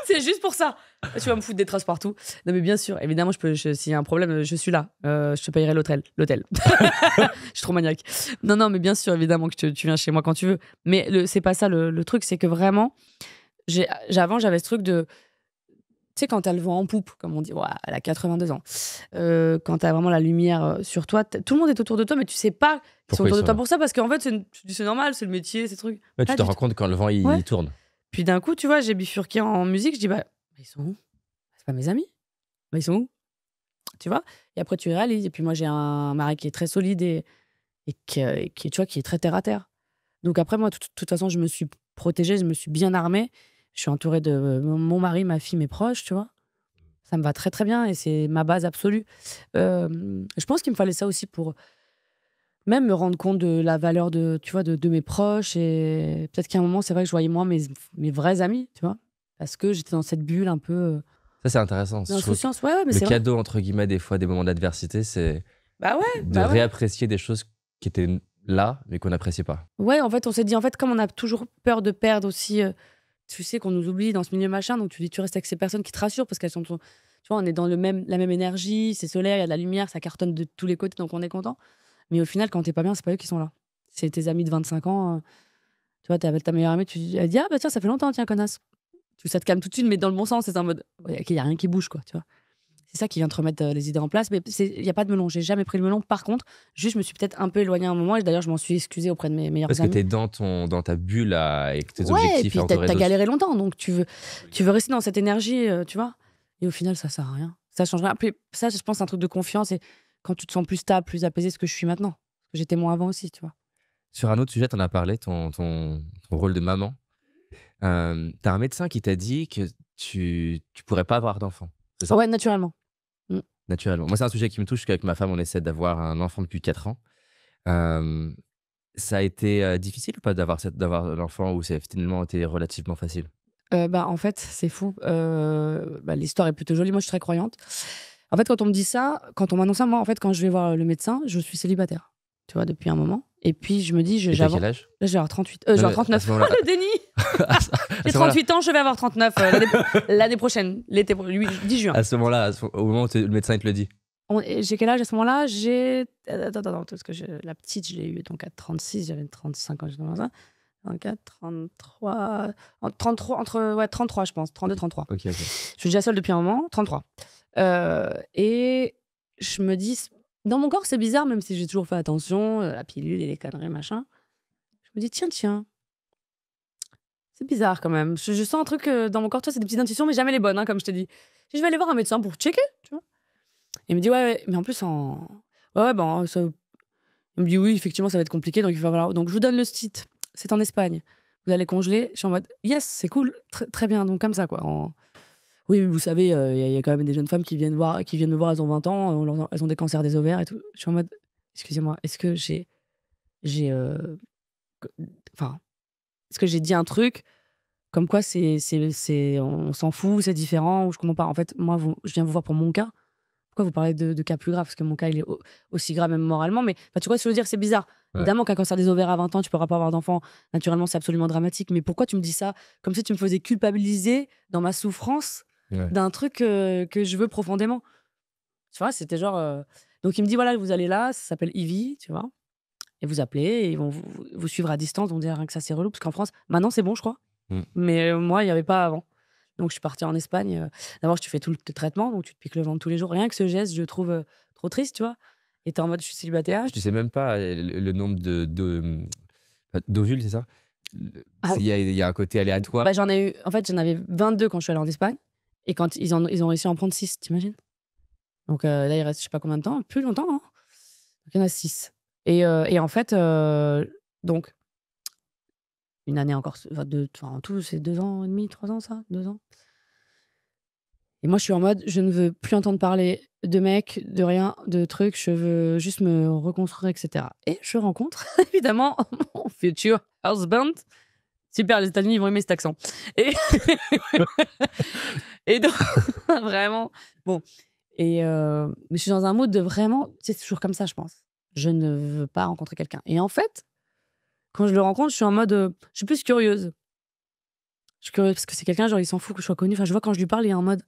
C'est juste pour ça. Tu vas me foutre des traces partout. Non, mais bien sûr, évidemment, s'il y a un problème, je suis là. Je te payerai l'hôtel. Je suis trop maniaque. Non, mais bien sûr, évidemment que tu viens chez moi quand tu veux. Mais c'est pas ça le truc, c'est que vraiment, avant, j'avais ce truc de. Tu sais, quand t'as le vent en poupe, comme on dit, ouais, elle a 82 ans. Quand t'as vraiment la lumière sur toi, tout le monde est autour de toi, mais tu sais pas qu'ils sont
Pourquoi
autour
ils
de toi
sont
pour ça, parce qu'en fait, c'est normal, c'est le métier, ces trucs.
Ouais,
Pas
tu te
du
rends
tout.
compte quand le vent il
Ouais.
tourne.
Puis d'un coup, tu vois, j'ai bifurqué en musique, je dis, bah, ils sont où? C'est pas mes amis. Bah, ils sont où? Tu vois? Et après, tu réalises. Et puis moi, j'ai un mari qui est très solide et qui, tu vois, qui est très terre à terre. Donc après, moi, de toute façon, je me suis protégée, je me suis bien armée. Je suis entourée de mon mari, ma fille, mes proches, tu vois. Ça me va très, très bien et c'est ma base absolue. Je pense qu'il me fallait ça aussi pour même me rendre compte de la valeur tu vois, de mes proches. Et peut-être qu'à un moment, c'est vrai que je voyais moins mes vrais amis, tu vois, parce que j'étais dans cette bulle un peu
Ça, c'est intéressant. Je trouve
d'insouciance. Ouais, mais
le
c'est vrai.
cadeau, entre guillemets, des fois, des moments d'adversité, c'est
Bah ouais,
de réapprécier des choses qui étaient là, mais qu'on n'appréciait pas.
Ouais, en fait, on s'est dit, en fait, comme on a toujours peur de perdre aussi, tu sais, qu'on nous oublie dans ce milieu machin, donc tu dis, tu restes avec ces personnes qui te rassurent parce qu'elles sont, tu vois, on est dans la même énergie, c'est solaire, il y a de la lumière, ça cartonne de tous les côtés, donc on est content. Mais au final, quand t'es pas bien, c'est pas eux qui sont là. C'est tes amis de 25 ans, tu vois, t'es avec ta meilleure amie, elle dit, ah bah tiens, ça fait longtemps, tiens, connasse. Ça te calme tout de suite, mais dans le bon sens, c'est en mode, il y a rien qui bouge, quoi, tu vois. C'est ça qui vient te remettre les idées en place. Mais il n'y a pas de melon. J'ai jamais pris le melon. Par contre, juste, je me suis peut-être un peu éloignée à un moment. Et d'ailleurs, je m'en suis excusée auprès de mes meilleurs
Parce
amis.
que t'es dans ta bulle et que tes
Ouais,
objectifs.
et puis t'as galéré longtemps. Donc, tu veux rester dans cette énergie, tu vois. Et au final, ça sert à rien. Ça change rien. Puis, ça, je pense, c'est un truc de confiance. Et quand tu te sens plus stable, plus apaisé, ce que je suis maintenant. Parce que j'étais moins avant aussi, tu vois.
Sur un autre sujet, t'en as parlé, ton rôle de maman. T'as un médecin qui t'a dit que tu pourrais pas avoir d'enfant. C'est ça?
Ouais, naturellement.
Naturellement. Moi, c'est un sujet qui me touche, parce qu'avec ma femme, on essaie d'avoir un enfant depuis 4 ans. Ça a été difficile ou pas d'avoir l'enfant, ou c'est finalement été relativement facile?
En fait, c'est fou. L'histoire est plutôt jolie. Moi, je suis très croyante. En fait, quand on me dit ça, quand on m'annonce ça, moi, en fait, quand je vais voir le médecin, je suis célibataire. Tu vois, depuis un moment. Et puis, je me dis,
Et t'as quel âge?
Là, je vais avoir 38. Je vais avoir 39. Le déni. J'ai 38 ans, je vais avoir 39 l'année prochaine, 10 juin.
À ce moment-là, au moment où le médecin il te le dit.
J'ai quel âge à ce moment-là? Attends, parce que la petite, je l'ai eue donc à 36, j'avais 35 ans, j'étais dans ça. 24, 33, 33, je pense, 32, 33.
Ok.
Je suis déjà seule depuis un moment, 33. Et je me dis, dans mon corps, c'est bizarre, même si j'ai toujours fait attention, la pilule et les conneries, machin. Je me dis, tiens, c'est bizarre quand même. Je sens un truc dans mon corps, toi, c'est des petites intuitions, mais jamais les bonnes, hein, comme je t'ai dit. Je vais aller voir un médecin pour checker, tu vois. Il me dit, ouais, mais en plus, ça... Il me dit, oui, effectivement, ça va être compliqué, donc il va falloir... Donc, je vous donne le site. C'est en Espagne. Vous allez congeler. Je suis en mode, yes, c'est cool, très bien. Donc, comme ça, quoi. Oui, mais vous savez, il y a quand même des jeunes femmes qui viennent me voir, elles ont 20 ans, elles ont des cancers des ovaires et tout. Je suis en mode, excusez-moi, est-ce que est-ce que j'ai dit un truc comme quoi on s'en fout, c'est différent, ou je comprends pas. En fait, moi, je viens vous voir pour mon cas. Pourquoi vous parlez de cas plus graves? Parce que mon cas, il est aussi grave, même moralement. Mais tu vois ce que je veux dire? C'est bizarre. Ouais. Évidemment qu'un cancer des ovaires à 20 ans, tu ne pourras pas avoir d'enfant. Naturellement, c'est absolument dramatique. Mais pourquoi tu me dis ça? Comme si tu me faisais culpabiliser dans ma souffrance d'un truc que je veux profondément. Tu vois, c'était genre... Donc, il me dit, voilà, vous allez là, ça s'appelle Ivy, tu vois. Et vous appelez, et ils vont vous suivre à distance. On dirait que ça, c'est relou. Parce qu'en France, maintenant, c'est bon, je crois. Mais moi, il n'y avait pas avant. Donc, je suis partie en Espagne. D'abord, tu fais tout le traitement, donc tu te piques le ventre tous les jours. Rien que ce geste, je le trouve trop triste, tu vois. Et t'es en mode, je suis célibataire.
Tu sais même pas le nombre d'ovules, c'est ça? Il y a un côté aléatoire.
J'en avais 22 quand je suis allée en Espagne. Et quand ils ont réussi à en prendre 6, t'imagines? Donc là, il reste je sais pas combien de temps, plus longtemps. Hein. Donc, il y en a 6. Et en fait, donc, une année encore, en tout, c'est 2 ans et demi, 3 ans, ça? 2 ans. Et moi, je suis en mode, je ne veux plus entendre parler de mecs, de rien, de trucs, je veux juste me reconstruire, etc. Et je rencontre, évidemment, mon future husband. Super, les États-Unis, ils vont aimer cet accent. Et donc, vraiment, bon. Mais je suis dans un mood de vraiment, c'est toujours comme ça, je pense. Je ne veux pas rencontrer quelqu'un. Et en fait, quand je le rencontre, je suis en mode, je suis plus curieuse. Je suis curieuse parce que c'est quelqu'un, genre, il s'en fout que je sois connue. Enfin, je vois quand je lui parle, il est en mode,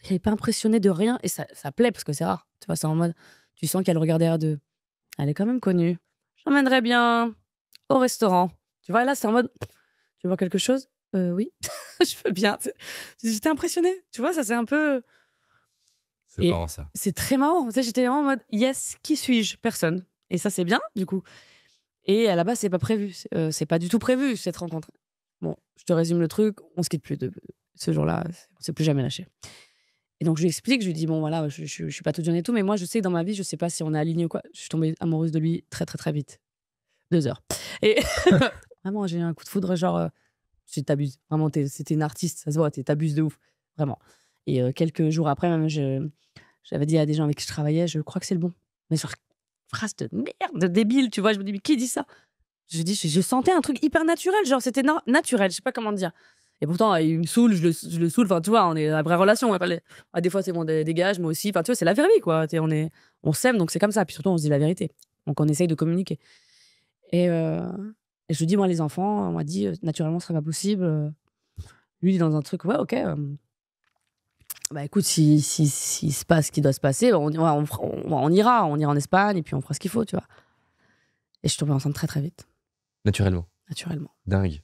il n'est pas impressionné de rien. Et ça plaît parce que c'est rare. Tu vois, c'est en mode, tu sens qu'il y a le regard derrière d'eux. Elle est quand même connue. J'emmènerais bien au restaurant. Tu vois, là, c'est en mode, tu vois quelque chose? Oui, je veux bien. J'étais impressionnée. Tu vois, ça, c'est un peu.
C'est marrant, ça.
C'est très marrant. Tu sais, j'étais vraiment en mode, yes, qui suis-je? Personne. Et ça, c'est bien, du coup. Et à la base, c'est pas prévu. C'est pas du tout prévu, cette rencontre. Bon, je te résume le truc. On se quitte plus de ce jour-là. On s'est plus jamais lâché. Et donc, je lui explique. Je lui dis, bon, voilà, je suis pas toute jeune et tout, mais moi, je sais que dans ma vie, je sais pas si on est aligné ou quoi. Je suis tombée amoureuse de lui très, très, très vite. 2 heures. Et vraiment, j'ai eu un coup de foudre, genre, tu t'abuses. Vraiment, c'était une artiste, ça se voit, t'abuses de ouf. Vraiment. Et quelques jours après, même, j'avais dit à des gens avec qui je travaillais, je crois que c'est le bon. Mais genre, phrase de merde, de débile, tu vois. Je me dis, mais qui dit ça? Je dis, je sentais un truc hyper naturel, genre c'était naturel, je sais pas comment te dire. Et pourtant, il me saoule, je le saoule, enfin, tu vois, on est dans la vraie relation. Des fois, c'est bon, dégage, moi aussi. Enfin, tu vois, c'est la vraie vie, quoi. On s'aime, donc c'est comme ça. Puis surtout, on se dit la vérité. Donc, on essaye de communiquer. Et je lui dis, moi, les enfants, on m'a dit, naturellement, ce serait pas possible. Lui, il est dans un truc, ouais, ok. Bah écoute, s'il se passe ce qui doit se passer, on ira en Espagne et puis on fera ce qu'il faut, tu vois. Et je suis tombée enceinte très très vite.
Naturellement.
Dingue.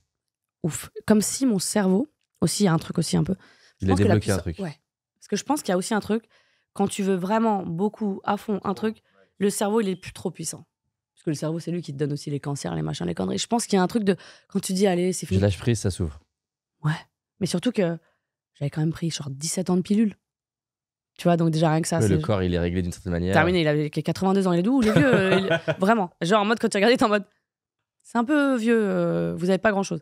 Ouf. Comme si mon cerveau, aussi, il y a un truc aussi un peu.
Il a débloqué un truc.
Ouais. Parce que je pense qu'il y a aussi un truc, quand tu veux vraiment beaucoup, à fond, un truc, le cerveau, il est plus trop puissant. Parce que le cerveau, c'est lui qui te donne aussi les cancers, les machins, les conneries. Je pense qu'il y a un truc de, quand tu dis, allez, c'est fini.
Je lâche prise, ça s'ouvre.
Ouais. Mais surtout que j'avais quand même pris genre 17 ans de pilule. Tu vois, donc déjà rien que ça.
Le corps, il est réglé d'une certaine manière.
Terminé, il avait 82 ans, il est doux, il est vieux. Vraiment. Genre en mode, quand tu regardais, t'es en mode, c'est un peu vieux, vous avez pas grand chose.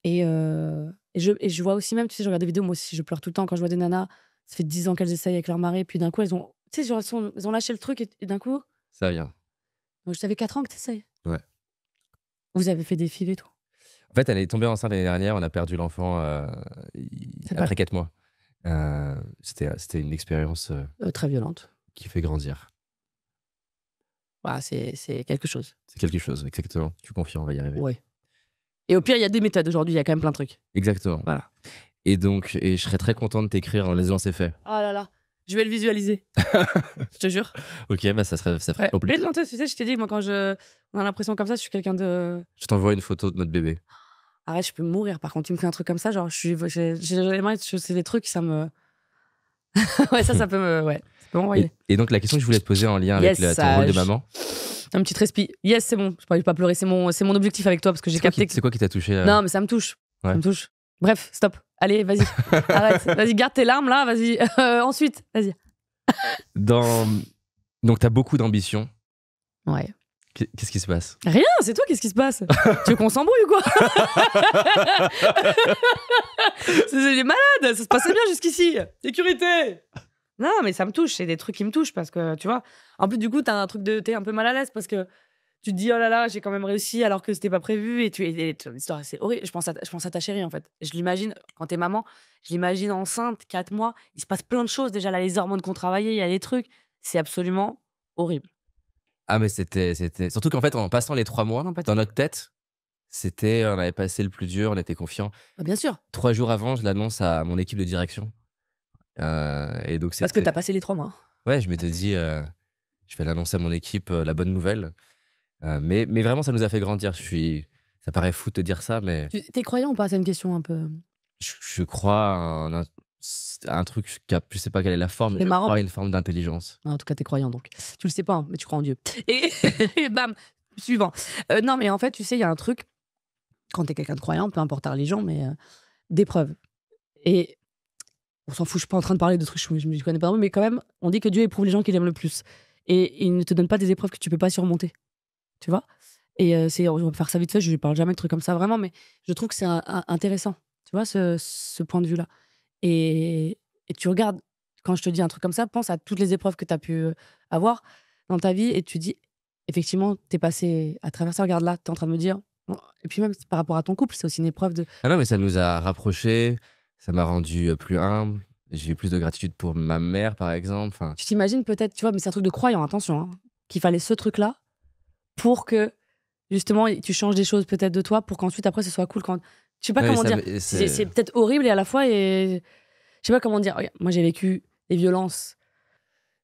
Et je vois aussi même, tu sais, je regarde des vidéos, moi aussi, je pleure tout le temps quand je vois des nanas, ça fait 10 ans qu'elles essayent avec leur mari, puis d'un coup, elles ont, tu sais, genre, elles ont lâché le truc et d'un coup.
Ça vient.
Donc, je savais 4 ans que t'essayes.
Ouais.
Vous avez fait des filets et tout.
En fait, elle est tombée enceinte l'année dernière, on a perdu l'enfant après 4 mois. C'était une expérience
très violente.
Qui fait grandir.
Voilà, c'est quelque chose.
C'est quelque chose, exactement. Tu confies, on va y arriver.
Ouais. Et au pire, il y a des méthodes aujourd'hui, il y a quand même plein de trucs.
Exactement.
Voilà.
Et donc, je serais très content de t'écrire en laissant c'est fait.
Oh là là, je vais le visualiser. Je te jure.
Ok, bah ça ferait
plaisir. Tu sais, je t'ai dit, moi, quand on a l'impression comme ça, je suis quelqu'un de.
Je t'envoie une photo de notre bébé.
Arrête, je peux mourir. Par contre, tu me fais un truc comme ça, genre, c'est des trucs, ça me. Ouais, ça peut me. Ouais, ça peut m'envoyer.
Et donc, la question que je voulais te poser en lien avec ton rôle de maman.
Un petit respi. Yes, c'est bon. Je ne pas pleurer. C'est mon objectif avec toi parce que j'ai capté.
C'est quoi qui t'a touché
Non, mais ça me touche.
Ouais.
Ça me touche. Bref, stop. Allez, vas-y. Arrête. Vas-y, garde tes larmes là. Vas-y. Ensuite, vas-y.
Donc, t'as beaucoup d'ambition.
Ouais.
Qu'est-ce qui se passe?
Rien, c'est toi, qu'est-ce qui se passe? Tu veux qu'on s'embrouille ou quoi? C'est les malades, ça se passait bien jusqu'ici. Sécurité! Non, mais ça me touche, c'est des trucs qui me touchent parce que, tu vois, en plus, du coup, t'es un peu mal à l'aise parce que tu te dis, oh là là, j'ai quand même réussi alors que c'était pas prévu et l'histoire, c'est horrible. Je pense à ta chérie, en fait. Je l'imagine, quand t'es maman, je l'imagine enceinte, 4 mois, il se passe plein de choses. Déjà, là, les hormones qu'on travaillait, il y a des trucs. C'est absolument horrible.
Ah, mais c'était. Surtout qu'en fait, en passant les 3 mois, dans notre tête, on avait passé le plus dur, on était confiants.
Ah, bien sûr.
3 jours avant, je l'annonce à mon équipe de direction. Et donc
parce que t'as passé les 3 mois.
Ouais, je m'étais dit, je vais l'annoncer à mon équipe, la bonne nouvelle. Mais vraiment, ça nous a fait grandir. Ça paraît fou de te dire ça, mais.
T'es croyant ou pas? C'est une question un peu.
Je crois à un truc, je sais pas quelle est la forme, mais je crois à une forme d'intelligence.
En tout cas, t'es croyant donc. Tu le sais pas, hein, mais tu crois en Dieu. Et bam, suivant. Non, mais en fait, tu sais, il y a un truc, quand t'es quelqu'un de croyant, peu importe ta religion, mais d'épreuves. Et on s'en fout, je suis pas en train de parler de trucs, je me connais pas, mais quand même, on dit que Dieu éprouve les gens qu'il aime le plus. Et il ne te donne pas des épreuves que tu peux pas surmonter. Tu vois? Et on va faire ça vite fait, je parle jamais de trucs comme ça vraiment, mais je trouve que c'est intéressant. Tu vois, ce point de vue-là. Et tu regardes, quand je te dis un truc comme ça, pense à toutes les épreuves que tu as pu avoir dans ta vie et tu dis, effectivement, t'es passé à travers ça, regarde là, t'es en train de me dire. Et puis même par rapport à ton couple, c'est aussi une épreuve de.
Ah non, mais ça nous a rapprochés, ça m'a rendu plus humble, j'ai eu plus de gratitude pour ma mère, par exemple. Enfin...
Tu t'imagines peut-être, tu vois, mais c'est un truc de croyant, attention, hein, qu'il fallait ce truc-là pour que, justement, tu changes des choses peut-être de toi pour qu'ensuite, après, ce soit cool quand. Je sais pas comment dire. C'est peut-être horrible et à la fois, je sais pas comment dire. Regarde, moi, j'ai vécu des violences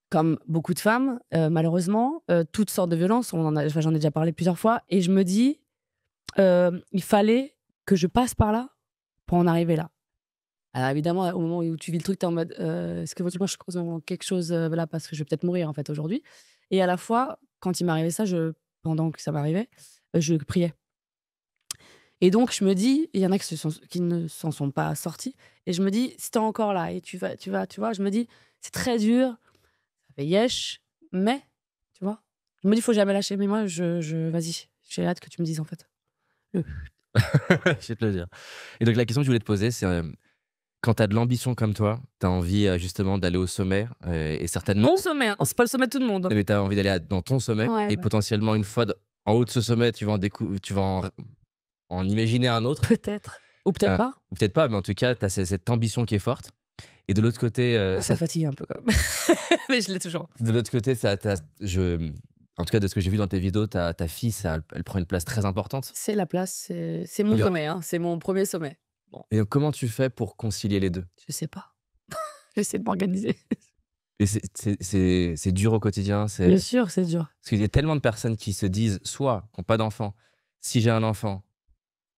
comme beaucoup de femmes, malheureusement, toutes sortes de violences. J'en ai déjà parlé plusieurs fois. Et je me dis, il fallait que je passe par là pour en arriver là. Alors évidemment, au moment où tu vis le truc, t'es en mode, est-ce que moi je cause quelque chose là parce que je vais peut-être mourir en fait aujourd'hui. Et à la fois, quand il m'arrivait ça, pendant que ça m'arrivait, je priais. Et donc, je me dis, il y en a qui ne s'en sont pas sortis. Et je me dis, si t'es encore là et tu vois, je me dis, c'est très dur, ça fait yesh, mais, tu vois, je me dis, il faut jamais lâcher. Mais moi, vas-y, j'ai hâte que tu me dises, en fait.
Je vais te le dire. Et donc, la question que je voulais te poser, c'est quand tu as de l'ambition comme toi, tu as envie justement d'aller au sommet et certainement.
Mon sommet, hein. C'est pas le sommet de tout le monde.
Mais tu as envie d'aller dans ton sommet
Ouais,
et
ouais.
potentiellement, une fois en haut de ce sommet, tu vas en imaginer un autre.
Peut-être. Ou peut-être pas.
Ou peut-être pas, mais en tout cas, tu as cette ambition qui est forte. Et de l'autre côté,
Ça fatigue un peu quand même. Mais je l'ai toujours.
de l'autre côté, en tout cas, de ce que j'ai vu dans tes vidéos, ta fille, elle prend une place très importante.
C'est la place, c'est mon
Bien.
sommet, hein. C'est mon premier sommet.
Et donc, comment tu fais pour concilier les deux?
Je sais pas. J'essaie de m'organiser.
Et c'est dur au quotidien.
Bien sûr, c'est dur.
Parce qu'il y a tellement de personnes qui se disent, soit qui n'ont pas d'enfant, si j'ai un enfant,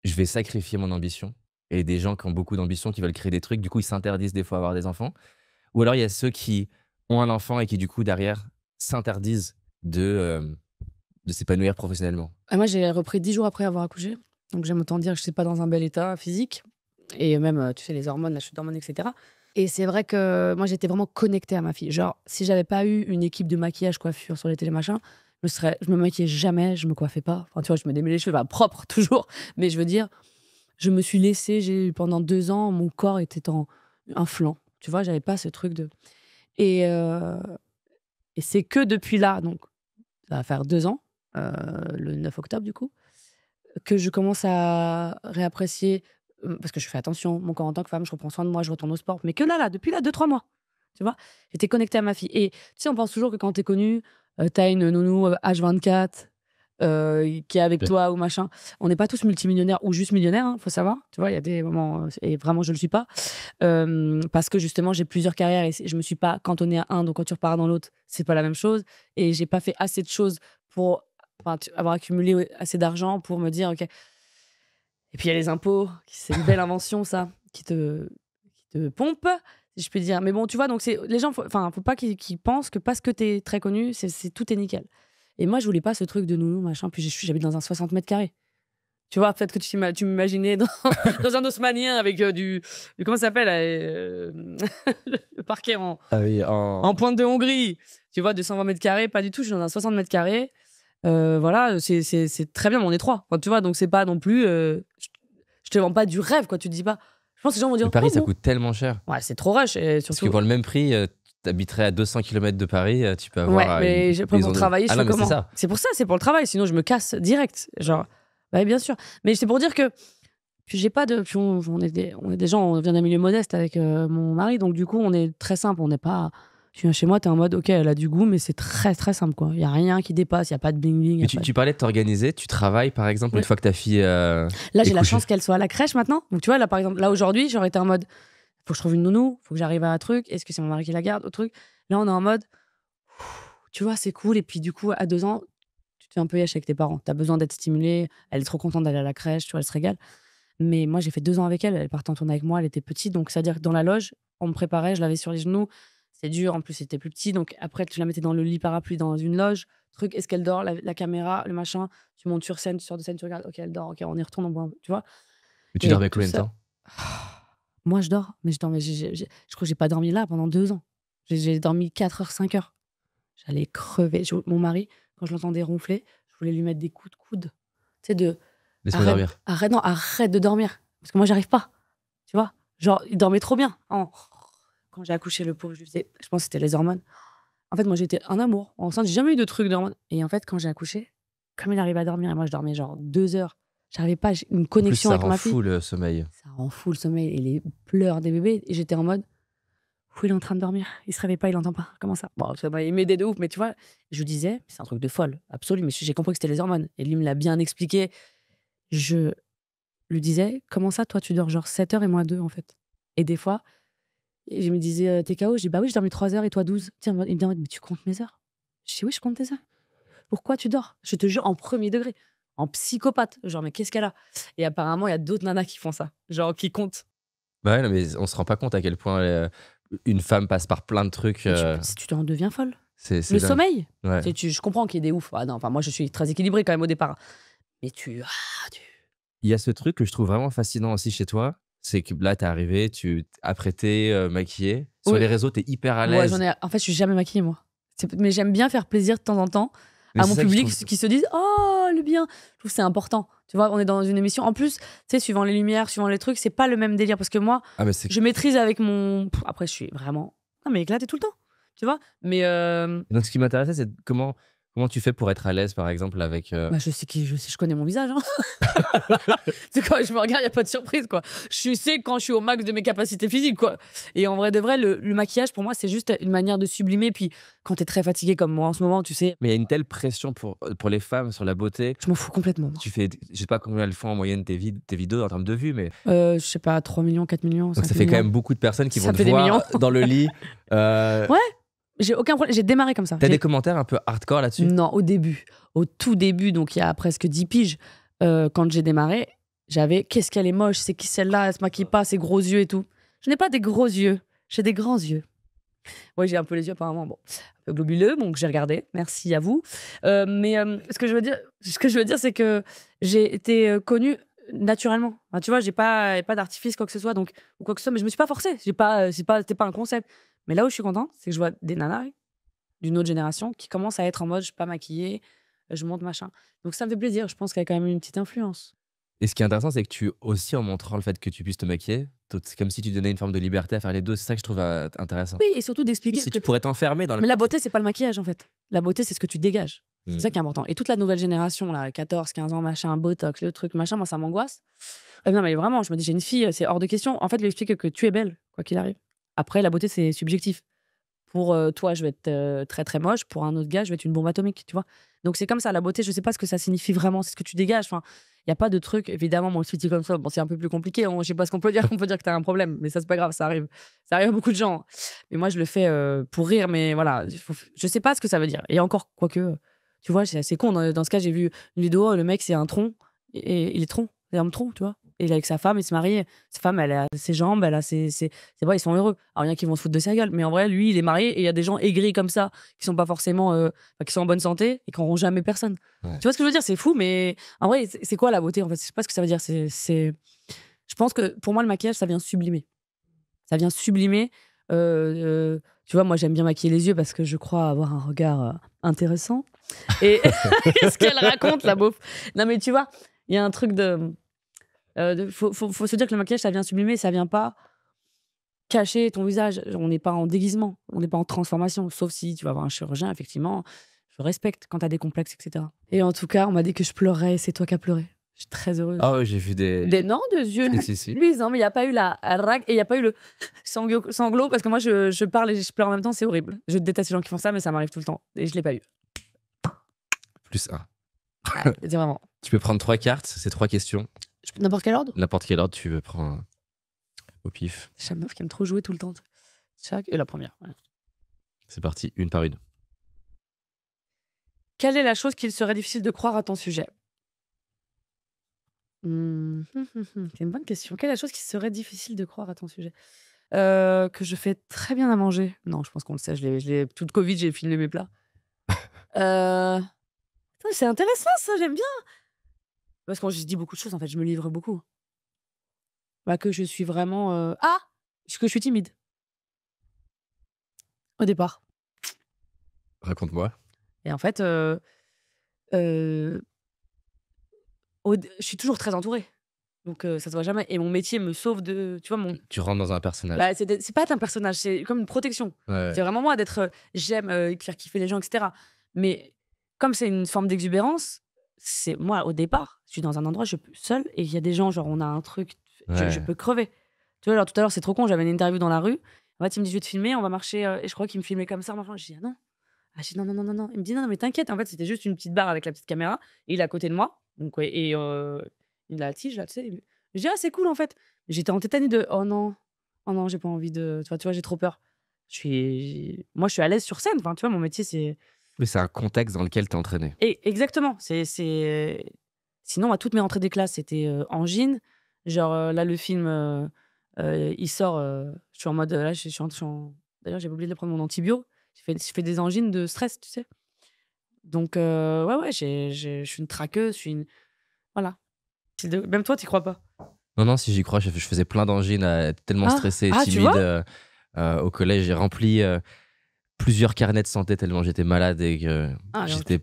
je vais sacrifier mon ambition. Et des gens qui ont beaucoup d'ambition, qui veulent créer des trucs, du coup, ils s'interdisent des fois à avoir des enfants. Ou alors, il y a ceux qui ont un enfant et qui, du coup, derrière, s'interdisent de s'épanouir professionnellement.
Et moi, j'ai repris 10 jours après avoir accouché. Donc, j'aime autant dire que je suis pas dans un bel état physique. Et même, tu sais, les hormones, la chute d'hormones, etc. Et c'est vrai que moi, j'étais vraiment connectée à ma fille. Genre, si j'avais pas eu une équipe de maquillage, coiffure sur les télé, machin, je me maquillais jamais, je me coiffais pas. Enfin, tu vois, je me démêlais les cheveux, propres toujours. Mais je veux dire, je me suis laissée, pendant 2 ans, mon corps était en un flanc. Tu vois, j'avais pas ce truc de... Et c'est que depuis là, donc ça va faire 2 ans, le 9 octobre du coup, que je commence à réapprécier, parce que je fais attention, mon corps en tant que femme, je reprends soin de moi, je retourne au sport, mais que là, depuis là, 2-3 mois, tu vois, j'étais connectée à ma fille. Et tu sais, on pense toujours que quand t'es connue, t'as une nounou H24 qui est avec toi ou machin. On n'est pas tous multimillionnaires ou juste millionnaires, hein, faut savoir. Tu vois, il y a des moments, et vraiment, je le suis pas. Parce que justement, j'ai plusieurs carrières et je me suis pas cantonnée à un. Donc, quand tu repars dans l'autre, c'est pas la même chose. Et j'ai pas fait assez de choses pour avoir accumulé assez d'argent pour me dire, OK. Et puis, il y a les impôts, c'est une belle invention, ça, qui te pompe, si je puis dire. Mais bon, tu vois, donc les gens, faut pas qu'ils pensent que parce que t'es très connu, tout est nickel. Et moi, je voulais pas ce truc de nounou, machin. Puis j'habite dans un 60 mètres carrés. Tu vois, peut-être que tu m'imaginais dans un haussmannien avec du comment ça s'appelle le parquet en pointe de Hongrie. Tu vois, de 120 mètres carrés, pas du tout. Je suis dans un 60 mètres carrés. Voilà, c'est très bien, mais on est 3. Enfin, tu vois, donc c'est pas non plus... je te vends pas du rêve, quoi. Tu te dis pas... Je pense que les gens vont dire...
Le Paris,
oh,
ça
bon.
coûte tellement cher.
Ouais, c'est trop rush. Et surtout...
Parce que pour le même prix, t'habiterais à 200 km de Paris, tu peux avoir...
Ouais, mais pour travailler, je fais comment? C'est pour ça, c'est pour le travail. Sinon, je me casse direct. Genre, bah, bien sûr. Mais c'est pour dire que... Puis j'ai pas de... Puis on est des gens, on vient d'un milieu modeste avec mon mari. Donc du coup, on est très simple. On n'est pas... Tu viens chez moi, t'es en mode, OK, elle a du goût, mais c'est très, très simple, quoi. Il n'y a rien qui dépasse, il n'y a pas de bling-bling.
Tu parlais de t'organiser, tu travailles, par exemple, une fois que ta fille
Là, j'ai la chance qu'elle soit à la crèche, maintenant. Donc, tu vois, là, par exemple, là, aujourd'hui, j'aurais été en mode, faut que je trouve une nounou, faut que j'arrive à un truc, est-ce que c'est mon mari qui la garde, au truc. Là, on est en mode, tu vois, c'est cool. Et puis, du coup, à 2 ans, tu te fais un peu yèche avec tes parents. T'as besoin d'être stimulée. Elle est trop contente d'aller à la crèche, tu vois, elle se régale. Mais moi, j'ai fait 2 ans avec elle. Elle partait en tournée avec moi, elle était petite. Donc, c'est-à-dire que dans la loge, on me préparait, je l'avais sur les genoux. C'est dur, en plus c'était plus petit, donc après tu la mettais dans le lit parapluie dans une loge, truc, est-ce qu'elle dort, la caméra, le machin, tu montes sur scène, tu sors de scène, tu regardes, OK, elle dort, OK, on y retourne, tu vois.
Mais tu dormais combien de temps?
Moi je dors, mais je crois que j'ai pas dormi là pendant 2 ans. J'ai dormi 4 heures, 5 heures. J'allais crever. Mon mari, quand je l'entendais ronfler, je voulais lui mettre des coups de coude. Tu sais,
laisse-moi dormir.
Arrête de dormir, parce que moi j'arrive pas, tu vois. Genre, il dormait trop bien. Quand j'ai accouché, le pauvre, je pense que c'était les hormones. En fait, moi, j'étais un amour. Enceinte, j'ai jamais eu de trucs d'hormones. Et en fait, quand j'ai accouché, comme il arrivait à dormir, et moi, je dormais genre 2 heures. J'arrivais pas, une connexion avec ma fille.
Ça rend fou le sommeil.
Ça rend fou le sommeil et les pleurs des bébés. Et j'étais en mode, il est en train de dormir. Il se réveille pas, il entend pas. Comment ça? Bon, ça m'a m'aidé de ouf. Mais tu vois, je lui disais, c'est un truc de folle, absolu. Mais j'ai compris que c'était les hormones. Et lui me l'a bien expliqué. Je lui disais, comment ça, toi, tu dors genre 7 heures et moi 2, en fait. Et des fois, et je me disais, t'es KO? Je dis, bah oui, j'ai dormi 3 heures et toi 12. Tiens, il me dit, mais tu comptes mes heures? Je dis, oui, je compte tes heures. Pourquoi tu dors? Je te jure, en premier degré. En psychopathe. Genre, mais qu'est-ce qu'elle a? Et apparemment, il y a d'autres nanas qui font ça. Genre, qui comptent.
Bah ouais, non, mais on se rend pas compte à quel point une femme passe par plein de trucs.
Si tu t'en deviens folle.
C'est
le
dingue.
sommeil.
Ouais.
Je comprends qu'il y ait des oufs. Ah non, enfin, moi, je suis très équilibrée quand même au départ. Mais
Il y a ce truc que je trouve vraiment fascinant aussi chez toi. C'est que là, t'es arrivé, tu apprêté, maquillé. Sur les réseaux, t'es hyper à l'aise.
Ouais, en fait, je suis jamais maquillée, moi. Mais j'aime bien faire plaisir de temps en temps.
Mais
à
c'est
mon
ça que je
public
trouve-
qui se disent oh le bien. Je trouve que c'est important. Tu vois, on est dans une émission. En plus, tu sais, suivant les lumières, suivant les trucs, c'est pas le même délire parce que moi,
Ah, mais c'est.
je maîtrise avec mon. Après, je suis vraiment. Non, mais éclaté tout le temps. Tu vois. Mais
Donc, ce qui m'intéressait, c'est comment tu fais pour être à l'aise, par exemple, avec.
bah, je connais mon visage. Hein. C'est quand je me regarde, il n'y a pas de surprise, quoi. Je sais quand je suis au max de mes capacités physiques, quoi. Et en vrai de vrai, le maquillage, pour moi, c'est juste une manière de sublimer. Puis quand t'es très fatigué comme moi en ce moment, tu sais,
Mais il y a une telle pression pour les femmes sur la beauté.
je m'en fous complètement.
Tu fais, je sais pas combien elles font en moyenne tes vidéos en termes de vues, mais
Je sais pas, 3 millions, 4 millions.
donc
5
ça fait quand
millions.
même beaucoup de personnes qui
Ça
vont te
fait des
voir
millions.
dans le lit.
Ouais. J'ai aucun problème. J'ai démarré comme ça.
T'as
J'ai-
des commentaires un peu hardcore là-dessus?
Non, au début. Au tout début, donc il y a presque 10 piges, quand j'ai démarré, j'avais qu'est-ce qu'elle est moche, c'est qui celle-là, elle se maquille pas, ses gros yeux et tout. Je n'ai pas des gros yeux, j'ai des grands yeux. Oui, j'ai un peu les yeux apparemment, bon, un peu globuleux, donc j'ai regardé, merci à vous. Mais ce que je veux dire, c'est que j'ai été connue naturellement. Enfin, tu vois, j'ai pas d'artifice quoi que ce soit, donc ou quoi que ce soit, mais je me suis pas forcée. C'était pas un concept. Mais là où je suis contente, c'est que je vois des nanas d'une autre génération qui commencent à être en mode je suis pas maquillée, je monte machin. Donc ça me fait plaisir. Je pense qu'il y a quand même une petite influence.
Et ce qui est intéressant, c'est que tu aussi, en montrant le fait que tu puisses te maquiller, c'est comme si tu donnais une forme de liberté à faire les deux. C'est ça que je trouve intéressant.
Oui, et surtout d'expliquer.
Si
que-
tu pourrais t'enfermer dans le.
Mais la beauté, c'est pas le maquillage en fait. La beauté, c'est ce que tu dégages.
Mm.
C'est ça qui est important. Et toute la nouvelle génération, là, 14, 15 ans, machin, botox, le truc, machin, moi, ça m'angoisse. Non, mais vraiment, je me dis, j'ai une fille, c'est hors de question. En fait, lui explique que tu es belle, quoi qu'il arrive. Après, la beauté, c'est subjectif. Pour toi, je vais être très très moche. Pour un autre gars, je vais être une bombe atomique, tu vois. Donc c'est comme ça, la beauté, je sais pas ce que ça signifie vraiment, c'est ce que tu dégages. Enfin, il y a pas de truc. Évidemment, mon sweetie comme ça, bon, c'est un peu plus compliqué. Je sais pas ce qu'on peut dire. On peut dire que t'as un problème, mais ça c'est pas grave, ça arrive. Ça arrive à beaucoup de gens. Mais moi, je le fais pour rire, mais voilà, je sais pas ce que ça veut dire. Et encore, quoique, tu vois, c'est assez con. Dans ce cas, j'ai vu une vidéo, le mec c'est un tronc et il est tronc, c'est un tronc, tu vois. Et il est avec sa femme, il se marie. Sa femme, elle a ses jambes, elle a c'est vrai, ils sont heureux. Alors, il y en a qui vont se foutre de sa gueule, mais en vrai, lui, il est marié et il y a des gens aigris comme ça, qui sont pas forcément. Qui sont en bonne santé et qui n'auront jamais personne.
Ouais.
Tu vois ce que je veux dire? C'est fou, mais en vrai, c'est quoi la beauté? En fait, je sais pas ce que ça veut dire. Je pense que pour moi, le maquillage, ça vient sublimer. Ça vient sublimer. Tu vois, moi, j'aime bien maquiller les yeux parce que je crois avoir un regard intéressant. Et ce qu'elle raconte, la beauf. Non, mais tu vois, il y a un truc de. Faut se dire que le maquillage, ça vient sublimer, ça vient pas cacher ton visage. On n'est pas en déguisement, on n'est pas en transformation, sauf si tu vas voir un chirurgien, effectivement. Je respecte quand t'as des complexes, etc. Et en tout cas, on m'a dit que je pleurais et c'est toi qui as pleuré. Je suis très heureuse.
Ah ouais, j'ai vu des.
Des noms de yeux
Si.
luisants, mais il n'y a pas eu la rag et il n'y a pas eu le sanglot parce que moi, je parle et je pleure en même temps, c'est horrible. Je déteste les gens qui font ça, mais ça m'arrive tout le temps et je l'ai pas eu.
Plus un.
C'est vraiment.
Tu peux prendre 3 cartes, c'est 3 questions.
N'importe quel ordre.
N'importe quel ordre, tu veux prendre au pif.
C'est une meuf qui aime trop jouer tout le temps. Et la première. Ouais.
C'est parti, une par une.
Quelle est la chose qu'il serait difficile de croire à ton sujet? C'est une bonne question. Quelle est la chose qui serait difficile de croire à ton sujet? Que je fais très bien à manger. Non, je pense qu'on le sait. Toute Covid, j'ai filmé mes plats. C'est intéressant, ça, j'aime bien. Parce que je dis beaucoup de choses, en fait, je me livre beaucoup. Bah, que je suis vraiment... que je suis timide. Au départ.
Raconte-moi.
Et en fait, je suis toujours très entourée. Donc, ça se voit jamais. Et mon métier me sauve de... Tu vois,
Tu rentres dans un personnage.
Bah, c'est pas être un personnage, c'est comme une protection.
Ouais.
C'est vraiment moi d'être... J'aime faire kiffer les gens, etc. Mais comme c'est une forme d'exubérance, c'est moi, au départ, je suis dans un endroit, je suis seule, et il y a des gens, genre, on a un truc, je peux crever. Tu vois, alors tout à l'heure, c'est trop con, j'avais une interview dans la rue. En fait, il me dit, je vais te filmer, on va marcher. Et je crois qu'il me filmait comme ça. Enfin, je dis, ah non. Je dis, non. Il me dit, non, mais t'inquiète. En fait, c'était juste une petite barre avec la petite caméra. Et il est à côté de moi. Donc, ouais, et il a la tige, là, tu sais. Je dis, ah, c'est cool, en fait. J'étais en tétanie de, oh non, j'ai pas envie de. Tu vois, j'ai trop peur. Moi, je suis à l'aise sur scène. Enfin, tu vois, mon métier, c'est.
Mais c'est un contexte dans lequel t'es entraîné.
Et exactement. Sinon, à toutes mes rentrées des classes, c'était angine. Genre, là, le film, il sort. Je suis en mode. Là, je suis en... D'ailleurs, j'ai oublié de prendre mon antibio. Je fais des angines de stress, tu sais. Donc, ouais, je suis une traqueuse. Voilà. Même toi, t'y crois pas?
Non, si j'y crois, je faisais plein d'angines, tellement stressé et
tu
timide. Au collège, j'ai rempli plusieurs carnets de santé tellement j'étais malade et que j'étais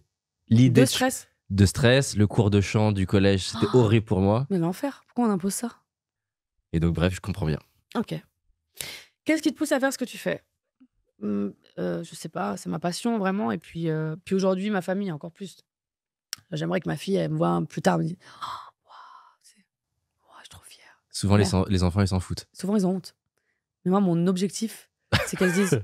l'idée
De stress.
de stress, le cours de chant du collège, c'était horrible pour moi.
Mais l'enfer, pourquoi on impose ça?
Et donc, bref, je comprends bien.
Ok. Qu'est-ce qui te pousse à faire ce que tu fais? Je sais pas, c'est ma passion vraiment. Et puis aujourd'hui, ma famille encore plus. J'aimerais que ma fille, elle me voit plus tard, me dise oh, wow, je suis trop fière.
Souvent, les enfants, ils s'en foutent.
Souvent, ils ont honte. Mais moi, mon objectif, c'est qu'elles se disent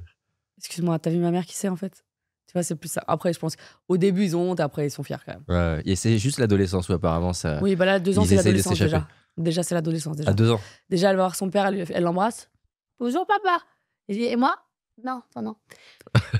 excuse-moi, t'as vu ma mère qui sait en fait? Tu vois, c'est plus ça. Après, je pense qu'au début, ils ont honte, après, ils sont fiers quand même.
Ouais. Et c'est juste l'adolescence où apparemment ça.
Oui, bah là, 2 ans,
ils
c'est
essayent de
l'adolescence
s'échapper.
déjà. Déjà, c'est l'adolescence déjà.
À 2 ans.
Déjà, elle va voir son père, elle l'embrasse. Bonjour papa. Et moi? Non, toi non.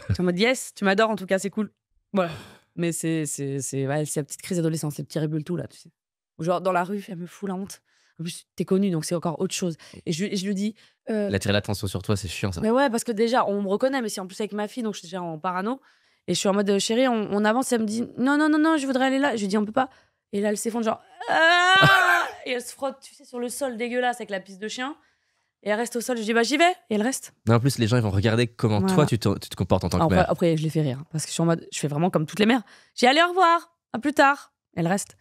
Je suis en mode yes, tu m'adores en tout cas, c'est cool. Voilà. Mais c'est la petite crise d'adolescence, les petits rébulles là, tu sais. Genre dans la rue, elle me fout la honte. En plus, t'es connue, donc c'est encore autre chose. Et je lui dis.
Elle attire l'attention sur toi, c'est chiant ça.
Mais ouais, parce que déjà, on me reconnaît, mais c'est en plus avec ma fille, donc je suis déjà en parano. Et je suis en mode chérie, on avance, et elle me dit non, je voudrais aller là. Je lui dis on peut pas. Et là, elle s'effondre, genre. Ah et elle se frotte, tu sais, sur le sol dégueulasse avec la pisse de chien. Et elle reste au sol. Je dis bah j'y vais. Et elle reste.
Non, en plus, les gens ils vont regarder comment
Voilà.
toi tu te comportes en tant que
Après,
mère.
après, je les fais rire. Parce que je suis en mode. Je fais vraiment comme toutes les mères. J'ai allez, au revoir. À plus tard. Elle reste.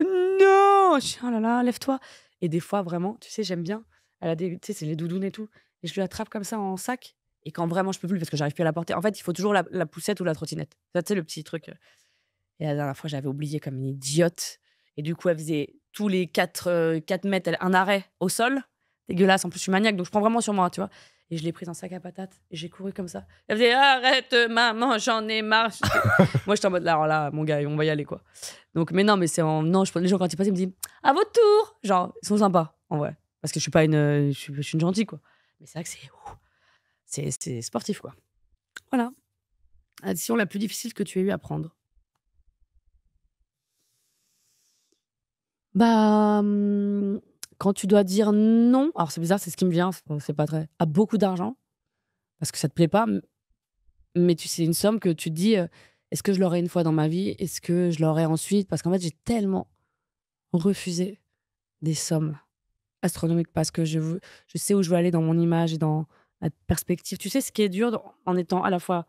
Non. Je dis oh là là, lève-toi. Et des fois, vraiment, tu sais, j'aime bien. Elle a des. Tu sais, c'est les doudounes et tout. Et je lui attrape comme ça en sac. Et quand vraiment je peux plus parce que j'arrive plus à la porter. En fait, il faut toujours la poussette ou la trottinette. Ça, tu sais, le petit truc. Et la dernière fois, j'avais oublié comme une idiote. Et du coup, elle faisait tous les 4 mètres, un arrêt au sol. Dégueulasse. En plus, je suis maniaque, donc je prends vraiment sur moi, tu vois. Et je l'ai prise en sac à patates. Et j'ai couru comme ça. Elle faisait arrête, maman, j'en ai marre. Moi, j'étais en mode là, alors là, mon gars, on va y aller, quoi. Donc, mais non, mais c'est en. Non, les gens, quand ils passent, ils me disent à votre tour. Genre, ils sont sympas, en vrai. Parce que je suis pas une. Je suis une gentille, quoi. Mais c'est vrai que c'est sportif, quoi. Voilà. La décision la plus difficile que tu aies eu à prendre. Bah, quand tu dois dire non, alors c'est bizarre, c'est ce qui me vient, c'est pas très. À beaucoup d'argent, parce que ça te plaît pas, mais c'est une somme que tu te dis est-ce que je l'aurai une fois dans ma vie? Est-ce que je l'aurai ensuite? Parce qu'en fait, j'ai tellement refusé des sommes astronomiques parce que je sais où je veux aller dans mon image et dans la perspective. Tu sais, ce qui est dur en étant à la fois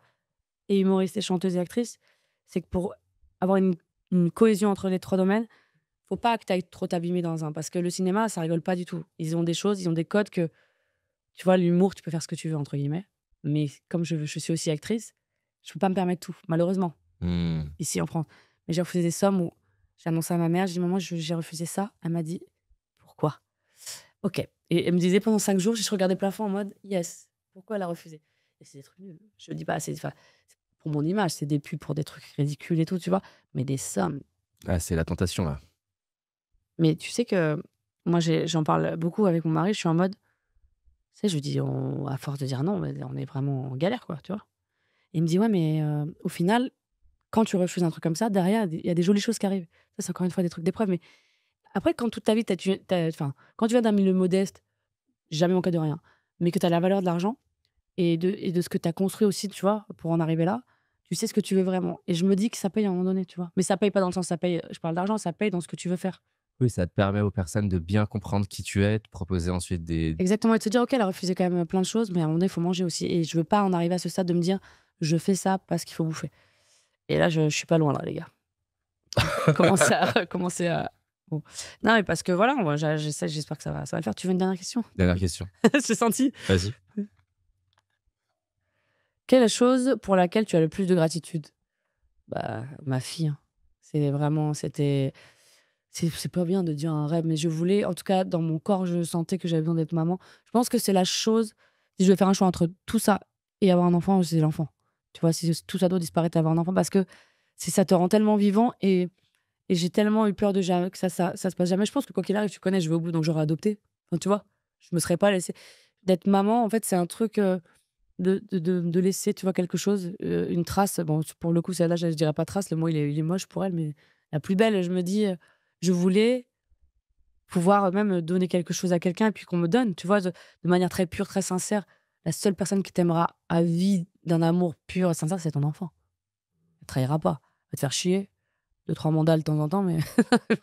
et humoriste et chanteuse et actrice, c'est que pour avoir une cohésion entre les 3 domaines, faut pas que tu ailles trop t'abîmer dans un. Parce que le cinéma, ça rigole pas du tout. Ils ont des choses, ils ont des codes que. Tu vois, l'humour, tu peux faire ce que tu veux, entre guillemets. Mais comme je suis aussi actrice, je peux pas me permettre tout, malheureusement, ici en France. Mais j'ai refusé des sommes où j'ai annoncé à ma mère, j'ai dit maman, j'ai refusé ça. Elle m'a dit pourquoi? Ok. Et elle me disait pendant 5 jours, j'ai regardé le plafond en mode yes. Pourquoi elle a refusé? Et c'est des trucs nuls. Je dis pas, c'est pour mon image, c'est des pubs pour des trucs ridicules et tout, tu vois. Mais des sommes.
Ah, c'est la tentation là.
Mais tu sais que moi, j'en parle beaucoup avec mon mari. Je suis en mode, tu sais, je lui dis, à force de dire non, on est vraiment en galère, quoi, tu vois. Et il me dit, ouais, mais au final, quand tu refuses un truc comme ça, derrière, il y a des jolies choses qui arrivent. Ça, c'est encore une fois des trucs d'épreuve. Mais après, quand toute ta vie, quand tu viens d'un milieu modeste, jamais manqué de rien, mais que tu as la valeur de l'argent et de ce que tu as construit aussi, tu vois, pour en arriver là, tu sais ce que tu veux vraiment. Et je me dis que ça paye à un moment donné, tu vois. Mais ça paye pas dans le sens, ça paye, je parle d'argent, ça paye dans ce que tu veux faire.
Oui, ça te permet aux personnes de bien comprendre qui tu es, de proposer ensuite des.
Exactement, et de se dire, ok, elle a refusé quand même plein de choses, mais à un moment donné, il faut manger aussi. Et je veux pas en arriver à ce stade de me dire, je fais ça parce qu'il faut bouffer. Et là, je suis pas loin, là, les gars. commencer à. Bon. Non, mais parce que voilà, moi, j'espère que ça va le faire. Tu veux une dernière question?
Dernière question.
J'ai senti.
Vas-y.
Quelle est la chose pour laquelle tu as le plus de gratitude? Bah, ma fille. Hein. C'est pas bien de dire un rêve, mais je voulais, en tout cas, dans mon corps, je sentais que j'avais besoin d'être maman. Je pense que c'est la chose, si je vais faire un choix entre tout ça et avoir un enfant, c'est l'enfant. Tu vois, si tout ça doit disparaître, avoir un enfant, parce que ça te rend tellement vivant et j'ai tellement eu peur que ça se passe jamais. Je pense que quoi qu'il arrive, tu connais, je vais au bout, donc j'aurais adopté. Enfin, tu vois, je me serais pas laissée. D'être maman, en fait, c'est un truc de laisser, tu vois, quelque chose, une trace. Bon, pour le coup, celle-là, je dirais pas trace, le mot, il est moche pour elle, mais la plus belle, je me dis, je voulais pouvoir même donner quelque chose à quelqu'un et puis qu'on me donne, tu vois, de manière très pure, très sincère. La seule personne qui t'aimera à vie d'un amour pur et sincère, c'est ton enfant. Elle ne trahira pas. Elle va te faire chier. 2-3 mandats de temps en temps, mais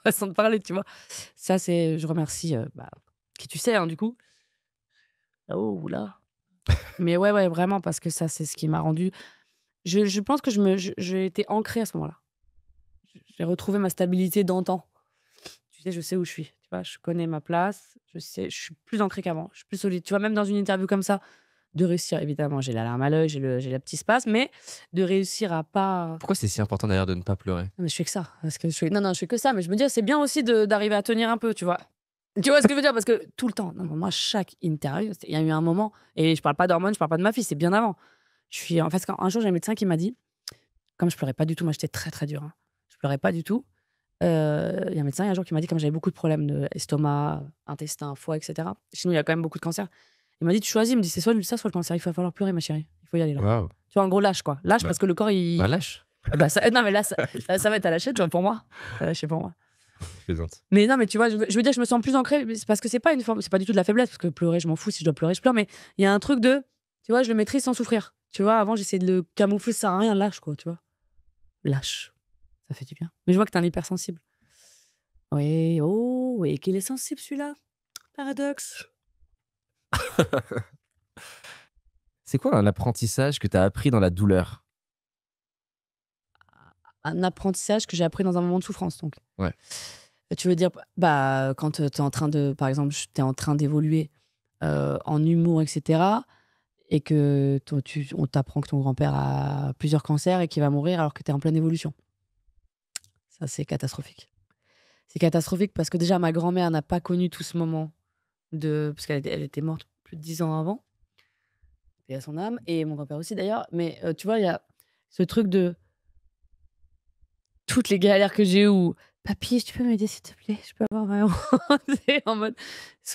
façon de parler, tu vois. Ça, c'est... Je remercie qui tu sais, hein, du coup. Oh là. Mais ouais, vraiment, parce que ça, c'est ce qui m'a rendu... Je pense que j'ai été ancrée à ce moment-là. j'ai retrouvé ma stabilité d'antan. Tu sais, je sais où je suis. Tu vois, je connais ma place. Je suis plus ancrée qu'avant. Je suis plus solide. Tu vois, même dans une interview comme ça, de réussir, évidemment, j'ai la larme à l'œil, j'ai le petit space, mais de réussir à pas.
Pourquoi c'est si important d'ailleurs de ne pas pleurer?
Non, mais je fais que ça. Parce que non, je fais que ça. Mais je me dis, c'est bien aussi d'arriver à tenir un peu, tu vois. Tu vois ce que je veux dire? Parce que tout le temps, non, moi, chaque interview, il y a eu un moment, et je parle pas d'hormones, je parle pas de ma fille, c'est bien avant. En fait, un jour, j'ai un médecin qui m'a dit, comme je pleurais pas du tout, moi, j'étais très, très dure. Hein. Je pleurais pas du tout. Il y a un médecin, un jour, qui m'a dit, comme j'avais beaucoup de problèmes d'estomac, intestin, foie, etc. Chez nous, il y a quand même beaucoup de cancers. Il m'a dit, tu choisis, il me dit, c'est soit ça, soit le cancer. Il va falloir pleurer, ma chérie. Il faut y aller là.
Waouh.
Tu vois, en gros, lâche, quoi. Lâche parce que le corps, il.
Bah, lâche.
Non, mais là, ça va être à lâcher, tu vois, pour moi. À lâcher pour moi.
Plaisante.
Mais non, mais tu vois, je veux dire, je me sens plus ancrée. C'est parce que c'est pas une forme, c'est pas du tout de la faiblesse, parce que pleurer, je m'en fous. Si je dois pleurer, je pleure. Mais il y a un truc de, tu vois, je le maîtrise sans souffrir. Tu vois, avant, j'essayais de le camoufler, ça sert à rien, lâche, quoi, tu vois. Lâche. Ça fait du bien. Mais je vois que t'es un hypersensible. Oui, oh, et qu'il est sensible celui-là. Paradoxe.
C'est quoi un apprentissage que tu as appris dans la douleur?
Un apprentissage que j'ai appris dans un moment de souffrance, donc.
Ouais.
Tu veux dire, quand tu es en train de, par exemple, tu es en train d'évoluer en humour, etc., et que on t'apprend que ton grand-père a plusieurs cancers et qu'il va mourir alors que tu es en pleine évolution. Ça, c'est catastrophique. C'est catastrophique parce que déjà, ma grand-mère n'a pas connu tout ce moment parce qu'elle était morte plus de 10 ans avant, et à son âme, et mon grand-père aussi d'ailleurs. Mais tu vois, il y a ce truc de toutes les galères que j'ai où papy, tu peux m'aider s'il te plaît, je peux avoir vraiment en mode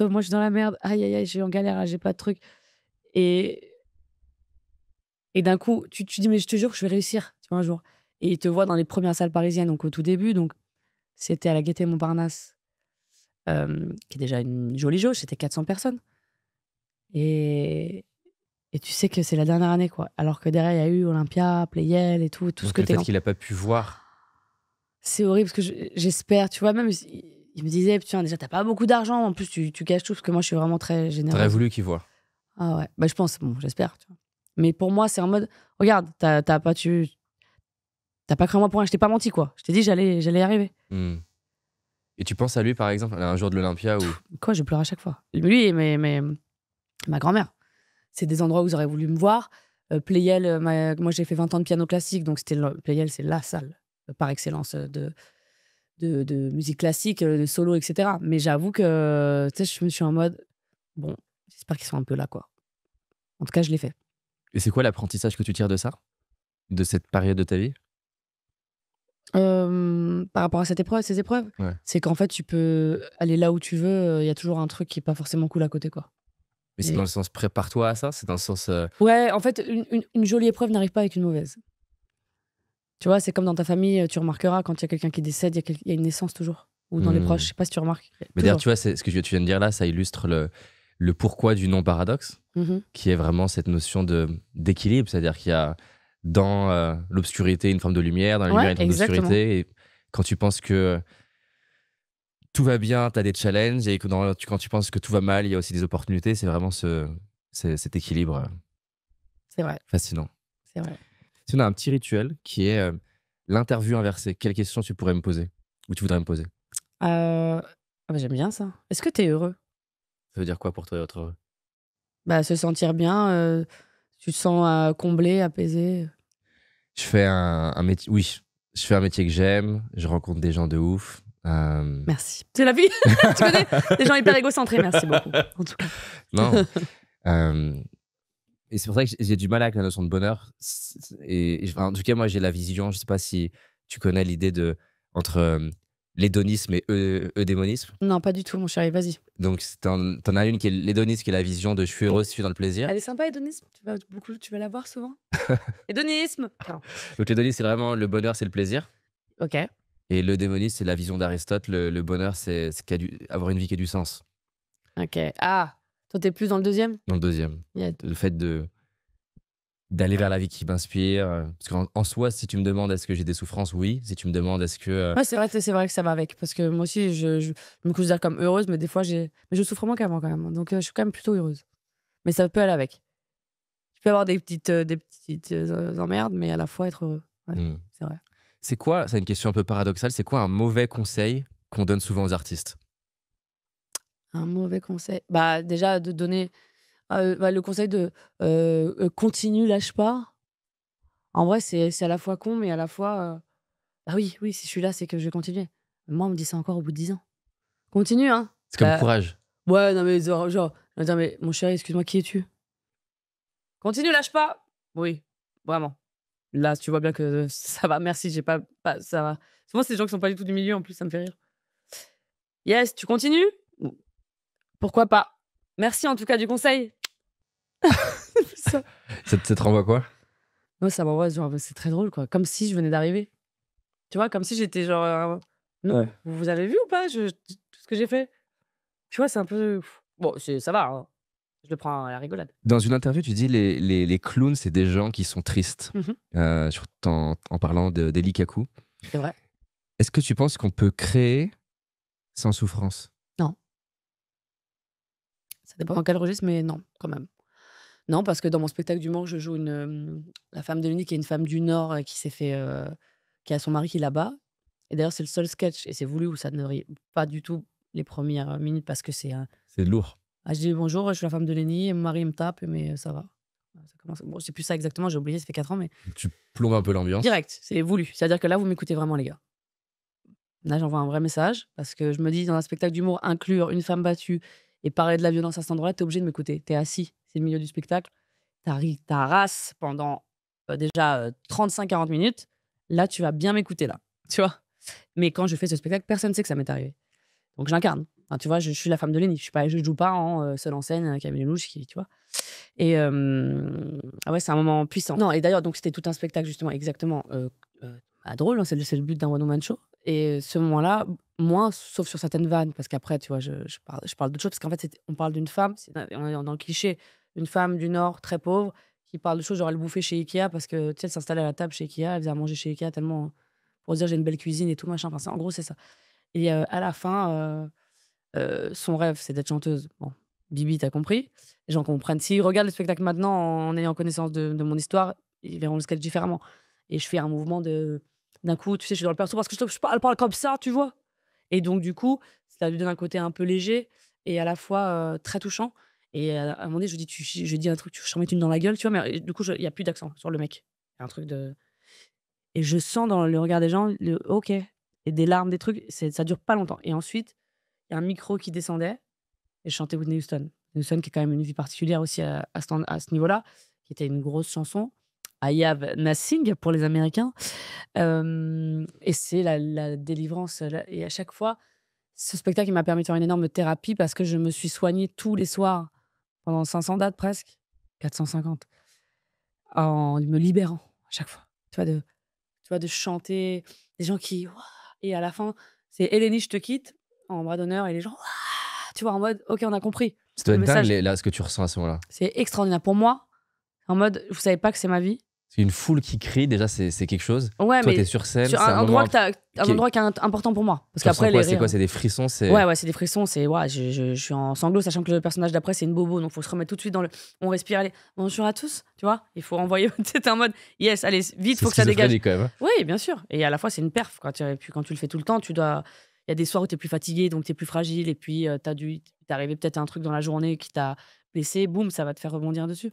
moi je suis dans la merde, aïe aïe aïe, je suis en galère, j'ai pas de truc, et d'un coup tu dis mais je te jure que je vais réussir, tu vois, un jour. Et il te voit dans les premières salles parisiennes, donc au tout début, donc c'était à la Gaîté Montparnasse, qui est déjà une jolie jauge, c'était 400 personnes, et tu sais que c'est la dernière année, quoi, alors que derrière il y a eu Olympia, Playel et tout
Donc
ce que
le fait qu'il a pas pu voir.
C'est horrible parce que j'espère, tu vois, même il me disait, tiens, déjà, t'as pas beaucoup d'argent, en plus, tu caches tout, parce que moi, je suis vraiment très généreuse.
T'aurais voulu qu'il voit.
Ah ouais, bah, je pense, bon, j'espère. Tu vois. Mais pour moi, c'est en mode, regarde, t'as pas cru en moi pour rien, je t'ai pas menti, quoi. Je t'ai dit, j'allais y arriver.
Et tu penses à lui, par exemple, un jour de l'Olympia où...
Quoi, je pleure à chaque fois. Lui et ma grand-mère. C'est des endroits où ils auraient voulu me voir. Playel, moi, j'ai fait 20 ans de piano classique, donc Playel, c'est la salle par excellence de musique classique, de solo, etc. Mais j'avoue que je me suis en mode, bon, j'espère qu'ils sont un peu là, quoi. En tout cas, je l'ai fait.
Et c'est quoi l'apprentissage que tu tires de ça? De cette période de ta vie?
Par rapport à ces épreuves,
ouais.
C'est qu'en fait, tu peux aller là où tu veux, il y a toujours un truc qui est pas forcément cool à côté, quoi.
Mais c'est dans le sens prépare-toi à ça? C'est dans le sens...
Ouais, en fait, une jolie épreuve n'arrive pas avec une mauvaise. Tu vois, c'est comme dans ta famille, tu remarqueras quand il y a quelqu'un qui décède, il y a une naissance toujours. Ou dans les proches, je sais pas si tu remarques.
Mais d'ailleurs, tu vois, ce que tu viens de dire là, ça illustre le pourquoi du non-paradoxe, qui est vraiment cette notion d'équilibre. C'est-à-dire qu'il y a dans l'obscurité une forme de lumière, dans la lumière une forme d'obscurité. Et quand tu penses que tout va bien, tu as des challenges. Et quand tu penses que tout va mal, il y a aussi des opportunités. C'est vraiment cet équilibre.
C'est vrai.
Fascinant.
C'est vrai.
Si on a un petit rituel qui est l'interview inversée, quelle question tu pourrais me poser? Ou tu voudrais me poser?
J'aime bien ça. Est-ce que tu es heureux?
Ça veut dire quoi pour toi être heureux?
Se sentir bien, tu te sens comblé, apaisé.
Je fais un métier, oui, je fais un métier que j'aime, je rencontre des gens de ouf.
Merci. C'est la vie. Tu connais des gens hyper égocentrés, merci beaucoup. En tout cas.
Non. Et c'est pour ça que j'ai du mal avec la notion de bonheur. En tout cas, moi, j'ai la vision, je sais pas si tu connais l'idée entre l'hédonisme et eudémonisme.
Non, pas du tout, mon chéri, vas-y.
Donc, t'en as une qui est l'hédonisme, qui est la vision de je suis heureux si je suis dans le plaisir.
Elle est sympa, hédonisme. Tu vas la voir souvent. Hédonisme.
Donc, l'hédonisme, c'est vraiment le bonheur, c'est le plaisir.
Ok.
Et l'eudémonisme, c'est la vision d'Aristote. Le bonheur, c'est avoir une vie qui a du sens.
Ok. Ah, toi, t'es plus dans le deuxième?
Dans le deuxième.
Yeah.
Le fait d'aller vers la vie qui m'inspire. Parce qu'en soi, si tu me demandes est-ce que j'ai des souffrances, oui. Si tu me demandes est-ce que...
Ouais, c'est vrai que ça va avec. Parce que moi aussi, je me considère comme heureuse, mais des fois, mais je souffre moins qu'avant quand même. Donc, je suis quand même plutôt heureuse. Mais ça peut aller avec. Je peux avoir des petites emmerdes, mais à la fois être heureux. Ouais, c'est vrai.
C'est quoi, c'est une question un peu paradoxale, c'est quoi un mauvais conseil qu'on donne souvent aux artistes?
Un mauvais conseil. Bah, déjà, de donner le conseil de continue, lâche pas. En vrai, c'est à la fois con, mais à la fois. Ah oui, oui, si je suis là, c'est que je vais continuer. Moi, on me dit ça encore au bout de 10 ans. Continue, hein.
C'est comme
Bah,
courage.
ouais, non, mais genre, je vais dire, mais mon chéri, excuse-moi, qui es-tu? Continue, lâche pas. Oui, vraiment. Là, tu vois bien que ça va. Merci, j'ai pas ça va. Souvent, c'est des gens qui sont pas du tout du milieu, en plus, ça me fait rire. Yes, tu continues? Pourquoi pas? Merci en tout cas du conseil. Ça.
Ça te renvoie quoi?
Moi, ça m'envoie, genre, c'est très drôle, quoi. Comme si je venais d'arriver. Tu vois, comme si j'étais genre. Non,
Ouais.
vous avez vu ou pas tout ce que j'ai fait? Tu vois, c'est un peu. Bon, ça va, hein. Je le prends à la rigolade.
Dans une interview, tu dis les clowns, c'est des gens qui sont tristes, en parlant d'Eli Kaku.
C'est vrai.
Est-ce que tu penses qu'on peut créer sans souffrance?
Non. Ça dépend dans quel registre, mais non, quand même. Non, parce que dans mon spectacle d'humour, je joue la femme de l'Uni qui est une femme du Nord qui s'est fait. Qui a son mari qui est là-bas. Et d'ailleurs, c'est le seul sketch, et c'est voulu, où ça ne rit pas du tout les premières minutes parce que c'est.
C'est lourd.
Ah, je dis bonjour, je suis la femme de Lenny, et mon mari me tape, mais ça va. Ça commence. Bon, c'est plus ça exactement, j'ai oublié, ça fait 4 ans, mais.
Tu plombes un peu l'ambiance.
Direct, c'est voulu. C'est-à-dire que là, vous m'écoutez vraiment, les gars. Là, j'envoie un vrai message, parce que je me dis, dans un spectacle d'humour, inclure une femme battue et parler de la violence à cet endroit-là, t'es obligé de m'écouter. T'es assis, c'est le milieu du spectacle, t'arrives ta race pendant déjà 35-40 minutes. Là, tu vas bien m'écouter, là. Tu vois? Mais quand je fais ce spectacle, personne ne sait que ça m'est arrivé. Donc, j'incarne. Enfin, tu vois, je suis la femme de Lenny. Je ne joue pas en seule en scène, Camille Lelouch, tu vois. Et ah ouais, c'est un moment puissant. Non, et d'ailleurs, donc c'était tout un spectacle, justement, exactement drôle. Hein, c'est le but d'un One Woman Show. Et ce moment-là, moins, sauf sur certaines vannes, parce qu'après, tu vois, je parle d'autre chose, parce qu'en fait, on parle d'une femme, on est dans le cliché, une femme du Nord, très pauvre, qui parle de choses, genre elle bouffait chez Ikea, parce que, tu sais, elle s'installait à la table chez Ikea, elle faisait à manger chez Ikea tellement, pour dire j'ai une belle cuisine et tout, machin. Enfin, en gros, c'est ça. Et à la fin, son rêve, c'est d'être chanteuse. Bon, Bibi, t'as compris. Les gens comprennent. S'ils regardent le spectacle maintenant en ayant connaissance de mon histoire, ils verront le sketch différemment. Et je fais un mouvement d'un coup, tu sais, je suis dans le perso parce que elle parle comme ça, tu vois. Et donc, du coup, ça lui donne un côté un peu léger et à la fois très touchant. Et à un moment donné, je dis un truc, je t'en mets une dans la gueule, tu vois, mais du coup, il n'y a plus d'accent sur le mec. Il y a un truc de. Et je sens dans le regard des gens, OK. Et des larmes, des trucs, ça dure pas longtemps. Et ensuite, il y a un micro qui descendait et je chantais Whitney Houston. Whitney Houston, qui est quand même une vie particulière aussi à ce niveau-là, qui était une grosse chanson. I Have Nothing pour les Américains. Et c'est la délivrance. Et à chaque fois, ce spectacle il m'a permis de faire une énorme thérapie parce que je me suis soignée tous les soirs pendant 500 dates presque, 450, en me libérant à chaque fois. Tu vois, de chanter, des gens qui. Et à la fin, c'est Eleni, je te quitte, en bras d'honneur, et les gens, tu vois, en mode, OK, on a compris.
Ça doit
Le
être dingue,
message.
là, ce que tu ressens à ce moment-là.
C'est extraordinaire. Pour moi, en mode, vous savez pas que c'est ma vie.
C'est une foule qui crie, déjà, c'est quelque chose.
Ouais,
Toi,
mais
t'es sur scène,
sur
c'est un
endroit
moment...
un endroit qui est important pour moi. Parce
Tu ressens
qu'après,
quoi,
les
c'est quoi?
rires.
C'est des frissons, c'est...
Ouais, c'est des frissons. Je suis en sanglots, sachant que le personnage d'après, c'est une bobo. Donc, il faut se remettre tout de suite dans le. On respire, allez, bonjour à tous. Tu vois, il faut envoyer. T'es en mode, yes, allez, vite,
C'est
faut que ça dégage.
schizophrénique, quand même.
Oui, bien sûr. Et à la fois, c'est une perf. Quand tu le fais tout le temps, tu dois. Il y a des soirs où tu es plus fatigué, donc tu es plus fragile. Et puis, t'es arrivé peut-être à un truc dans la journée qui t'a blessé. Boum, ça va te faire rebondir dessus.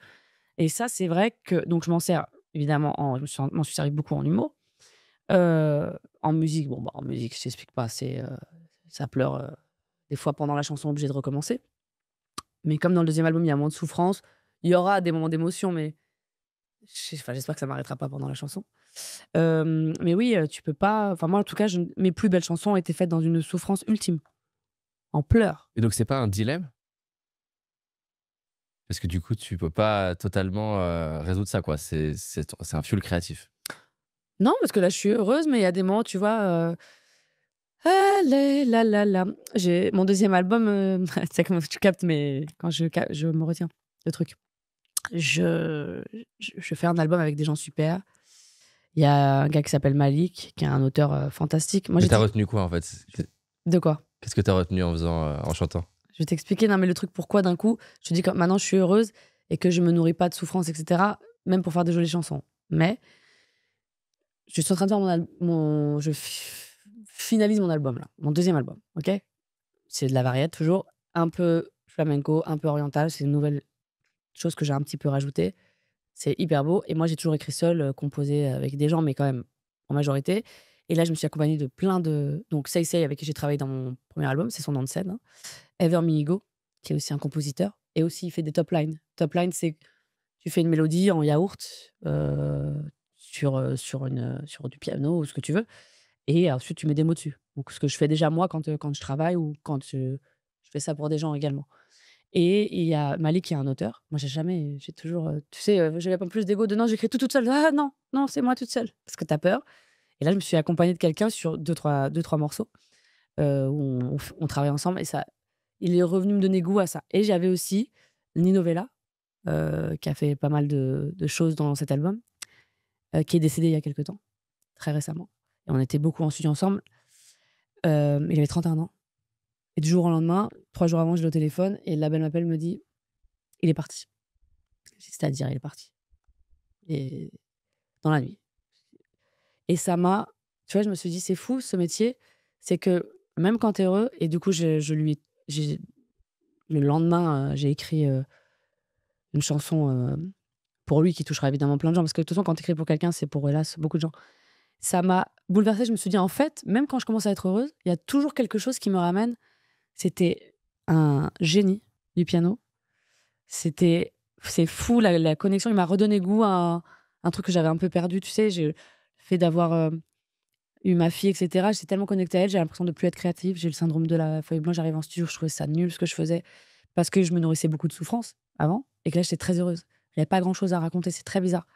Et ça, c'est vrai que. Donc, je m'en sers, évidemment, m'en suis servi beaucoup en humour. En musique, en musique, je t'explique pas. Ça pleure des fois pendant la chanson, obligé de recommencer. Mais comme dans le deuxième album, il y a moins de souffrance, il y aura des moments d'émotion, mais j'espère que ça m'arrêtera pas pendant la chanson. Mais oui, tu peux pas. Enfin, moi, en tout cas, mes plus belles chansons ont été faites dans une souffrance ultime, en pleurs.
Et donc, c'est pas un dilemme? Parce que du coup, tu peux pas totalement résoudre ça, quoi. C'est un fuel créatif.
Non, parce que là, je suis heureuse, mais il y a des moments, tu vois. Allez, là, là, là. J'ai mon deuxième album. Tu sais comment tu captes, mais quand je me retiens le truc. Je fais un album avec des gens super. Il y a un gars qui s'appelle Malik, qui est un auteur fantastique. Moi,
Mais t'as retenu quoi, en fait?
De quoi?
Qu'est-ce que t'as retenu en chantant?
Je vais t'expliquer. Non, mais le truc, pourquoi d'un coup, je te dis que maintenant, je suis heureuse et que je me nourris pas de souffrance, etc., même pour faire de jolies chansons. Mais je suis en train de faire finalise mon album, là, mon 2e album, ok? C'est de la variété, toujours un peu flamenco, un peu oriental. C'est une nouvelle chose que j'ai un petit peu rajoutée. C'est hyper beau. Et moi, j'ai toujours écrit seul, composé avec des gens, mais quand même en majorité. Et là, je me suis accompagnée de plein de. Donc, Say Say, avec qui j'ai travaillé dans mon premier album, c'est son nom de scène. Hein. Ever Minigo, qui est aussi un compositeur. Et aussi, il fait des top lines. Top lines, c'est tu fais une mélodie en yaourt sur du piano ou ce que tu veux. Et ensuite, tu mets des mots dessus. Donc, ce que je fais déjà moi quand je travaille ou quand je fais ça pour des gens également. Et il y a Malik qui est un auteur. Moi, j'ai toujours, tu sais, j'avais pas plus d'ego de non, j'écris tout toute seule. Ah non, non, c'est moi toute seule. Parce que t'as peur. Et là, je me suis accompagnée de quelqu'un sur deux, trois morceaux où on travaille ensemble. Et ça, il est revenu me donner goût à ça. Et j'avais aussi Nino Vella, qui a fait pas mal de choses dans cet album, qui est décédé il y a quelques temps, très récemment. Et on était beaucoup en studio ensemble. Il avait 31 ans. Et du jour au lendemain, 3 jours avant, je l'ai au téléphone et le label m'appelle, me dit il est parti. C'est-à-dire, il est parti. Et dans la nuit. Et ça m'a. Tu vois, je me suis dit, c'est fou ce métier. C'est que même quand t'es heureux, et du coup, le lendemain, j'ai écrit une chanson pour lui qui touchera évidemment plein de gens. Parce que de toute façon, quand t'écris pour quelqu'un, c'est pour, hélas, beaucoup de gens. Ça m'a bouleversée. Je me suis dit, en fait, même quand je commence à être heureuse, il y a toujours quelque chose qui me ramène. C'était un génie du piano. C'est fou, la connexion. Il m'a redonné goût à un truc que j'avais un peu perdu. Tu sais, j'ai le fait d'avoir eu ma fille, etc. J'étais tellement connectée à elle, j'ai l'impression de plus être créative. J'ai le syndrome de la feuille blanche. J'arrive en studio, je trouvais ça nul ce que je faisais parce que je me nourrissais beaucoup de souffrance avant et que là, j'étais très heureuse. Il n'y avait pas grand-chose à raconter. C'est très bizarre.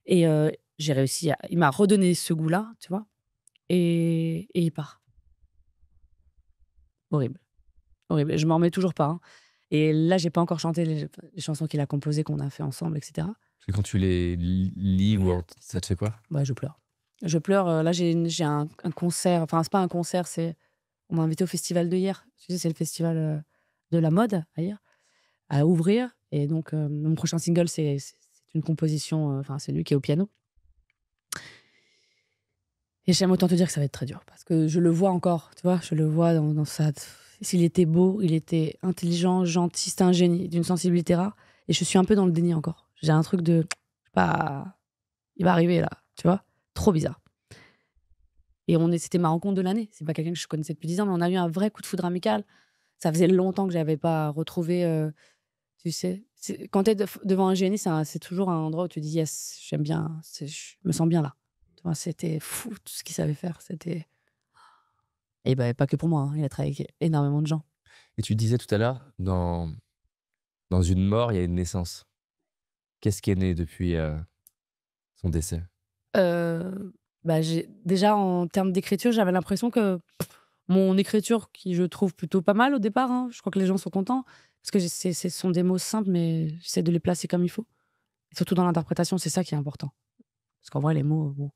Et j'ai réussi il m'a redonné ce goût-là, tu vois. Et il part. Horrible. Horrible. Je m'en remets toujours pas. Hein. Et là, j'ai pas encore chanté les chansons qu'il a composées, qu'on a fait ensemble, etc.
Parce que quand tu les lis, ça te fait quoi?
Bah, je pleure. Je pleure. Là, j'ai un concert. Enfin, c'est pas un concert, c'est. On m'a invité au festival de hier. Tu sais, c'est le festival de la mode, à hier, à ouvrir. Et donc, mon prochain single, c'est une composition. Enfin, c'est lui qui est au piano. Et j'aime autant te dire que ça va être très dur. Parce que je le vois encore, tu vois. Je le vois dans sa. S'il était beau, il était intelligent, gentil, c'était un génie, d'une sensibilité rare. Et je suis un peu dans le déni encore. J'ai un truc de, je sais pas, il va arriver là, tu vois, trop bizarre. Et c'était ma rencontre de l'année. C'est pas quelqu'un que je connaissais depuis 10 ans, mais on a eu un vrai coup de foudre amical. Ça faisait longtemps que j'avais pas retrouvé, tu sais. Quand t'es devant un génie, c'est toujours un endroit où tu dis yes, j'aime bien, je me sens bien là. Tu vois, c'était fou tout ce qu'il savait faire. C'était. Et bah, pas que pour moi, hein. Il a travaillé avec énormément de gens.
Et tu disais tout à l'heure, dans une mort, il y a une naissance. Qu'est-ce qui est né depuis son décès?
Bah, déjà, en termes d'écriture, j'avais l'impression que mon écriture, qui je trouve plutôt pas mal au départ, hein, je crois que les gens sont contents, parce que ce sont des mots simples, mais j'essaie de les placer comme il faut. Et surtout dans l'interprétation, c'est ça qui est important. Parce qu'en vrai, les mots, bon,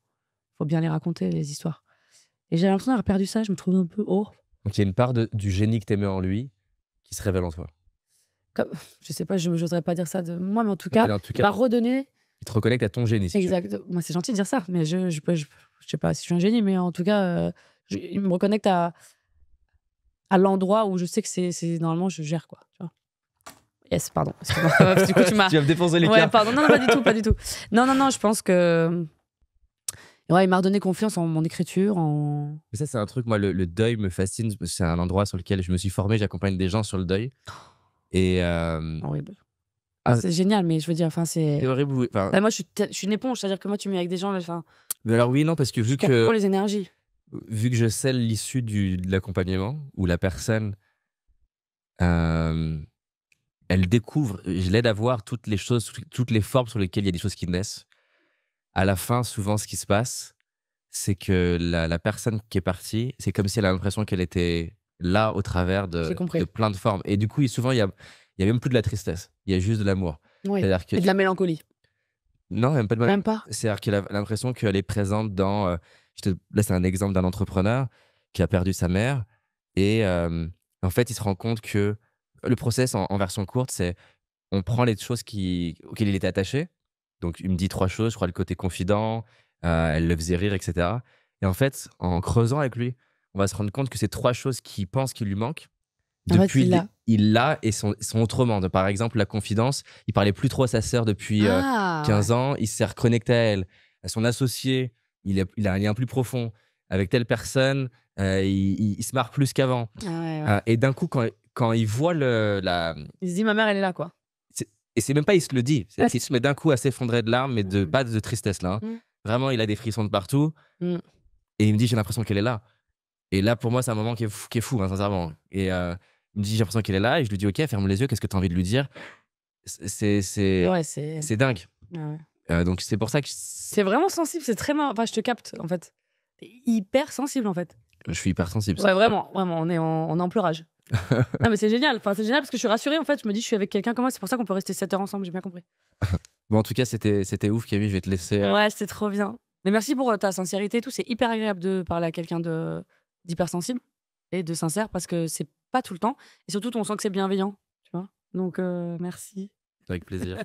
faut bien les raconter, les histoires. Et j'ai l'impression d'avoir perdu ça, je me trouve un peu haut.
Donc il y a une part du génie que t'aimais en lui qui se révèle en toi.
Je sais pas, je n'oserais pas dire ça de moi, mais en tout cas, il m'a redonné.
Il te reconnecte à ton génie. Si
exact. Moi, c'est gentil de dire ça, mais je sais pas si je suis un génie, mais en tout cas, il me reconnecte à l'endroit où je sais que c'est normalement je gère, quoi. Tu vois. Yes, pardon. Du coup, tu vas
me défoncer les
ouais,
cartes.
pardon. Non, pas du tout. Non, je pense que. Ouais, il m'a redonné confiance en mon écriture.
Mais ça, c'est un truc, moi, le deuil me fascine. C'est un endroit sur lequel je me suis formé. J'accompagne des gens sur le deuil. Et.
Horrible. C'est génial, mais je veux dire, enfin, c'est.
C'est horrible. Oui. Enfin...
moi, je suis une éponge, c'est-à-dire que moi, tu mets avec des gens.
Mais alors, oui, non, parce que vu que.
les énergies.
Vu que je scelle l'issue de l'accompagnement, où la personne. Elle découvre, je l'aide à voir toutes les choses, toutes les formes sur lesquelles il y a des choses qui naissent. À la fin, souvent, ce qui se passe, c'est que la personne qui est partie, c'est comme si elle a l'impression qu'elle était là au travers de plein de formes. Et du coup, souvent, il y a même plus de la tristesse. Il y a juste de l'amour.
Oui. Et de la mélancolie.
Non, même pas de
Même pas.
C'est-à-dire qu'elle a l'impression qu'elle est présente dans... là, c'est un exemple d'un entrepreneur qui a perdu sa mère. Et en fait, il se rend compte que le process, en version courte, c'est on prend les choses auxquelles il était attaché. Donc, il me dit 3 choses. Je crois le côté confident, Elle le faisait rire, etc. Et en fait, en creusant avec lui, on va se rendre compte que c'est 3 choses qu'il pense qu'il lui manquent.
En fait,
Depuis,
il l'a.
il l'a et sont autrement. Par exemple, la confidence, il parlait plus trop à sa sœur depuis 15 ans. Il s'est reconnecté à elle. À son associé, il a un lien plus profond. Avec telle personne, il se marre plus qu'avant. Et d'un coup, quand il voit
il se dit, ma mère, elle est là, quoi.
Et c'est même pas, il se le dit. Il se met d'un coup à s'effondrer de larmes, mais pas de tristesse, là. Vraiment, il a des frissons de partout. Et il me dit, j'ai l'impression qu'elle est là. Et là, pour moi, c'est un moment qui est fou, hein, sincèrement. Et il me dit, j'ai l'impression qu'elle est là. Et je lui dis, ok, ferme les yeux, qu'est-ce que tu as envie de lui dire? C'est dingue. Donc, c'est pour ça que
c'est vraiment sensible, c'est très marrant. Enfin, je te capte, en fait. T'es hyper sensible, en fait.
je suis hyper sensible.
Ouais, vraiment, on est en pleurage. Non, mais c'est génial. Enfin, c'est génial parce que je suis rassurée, en fait. Je me dis, je suis avec quelqu'un comme moi, c'est pour ça qu'on peut rester 7 heures ensemble, j'ai bien compris.
Bon, en tout cas, c'était ouf, Camille, je vais te laisser.
Ouais, c'était trop bien. Mais merci pour ta sincérité et tout. C'est hyper agréable de parler à quelqu'un d'hypersensible et de sincère parce que c'est pas tout le temps. Et surtout, on sent que c'est bienveillant, tu vois. Donc, merci.
Avec plaisir.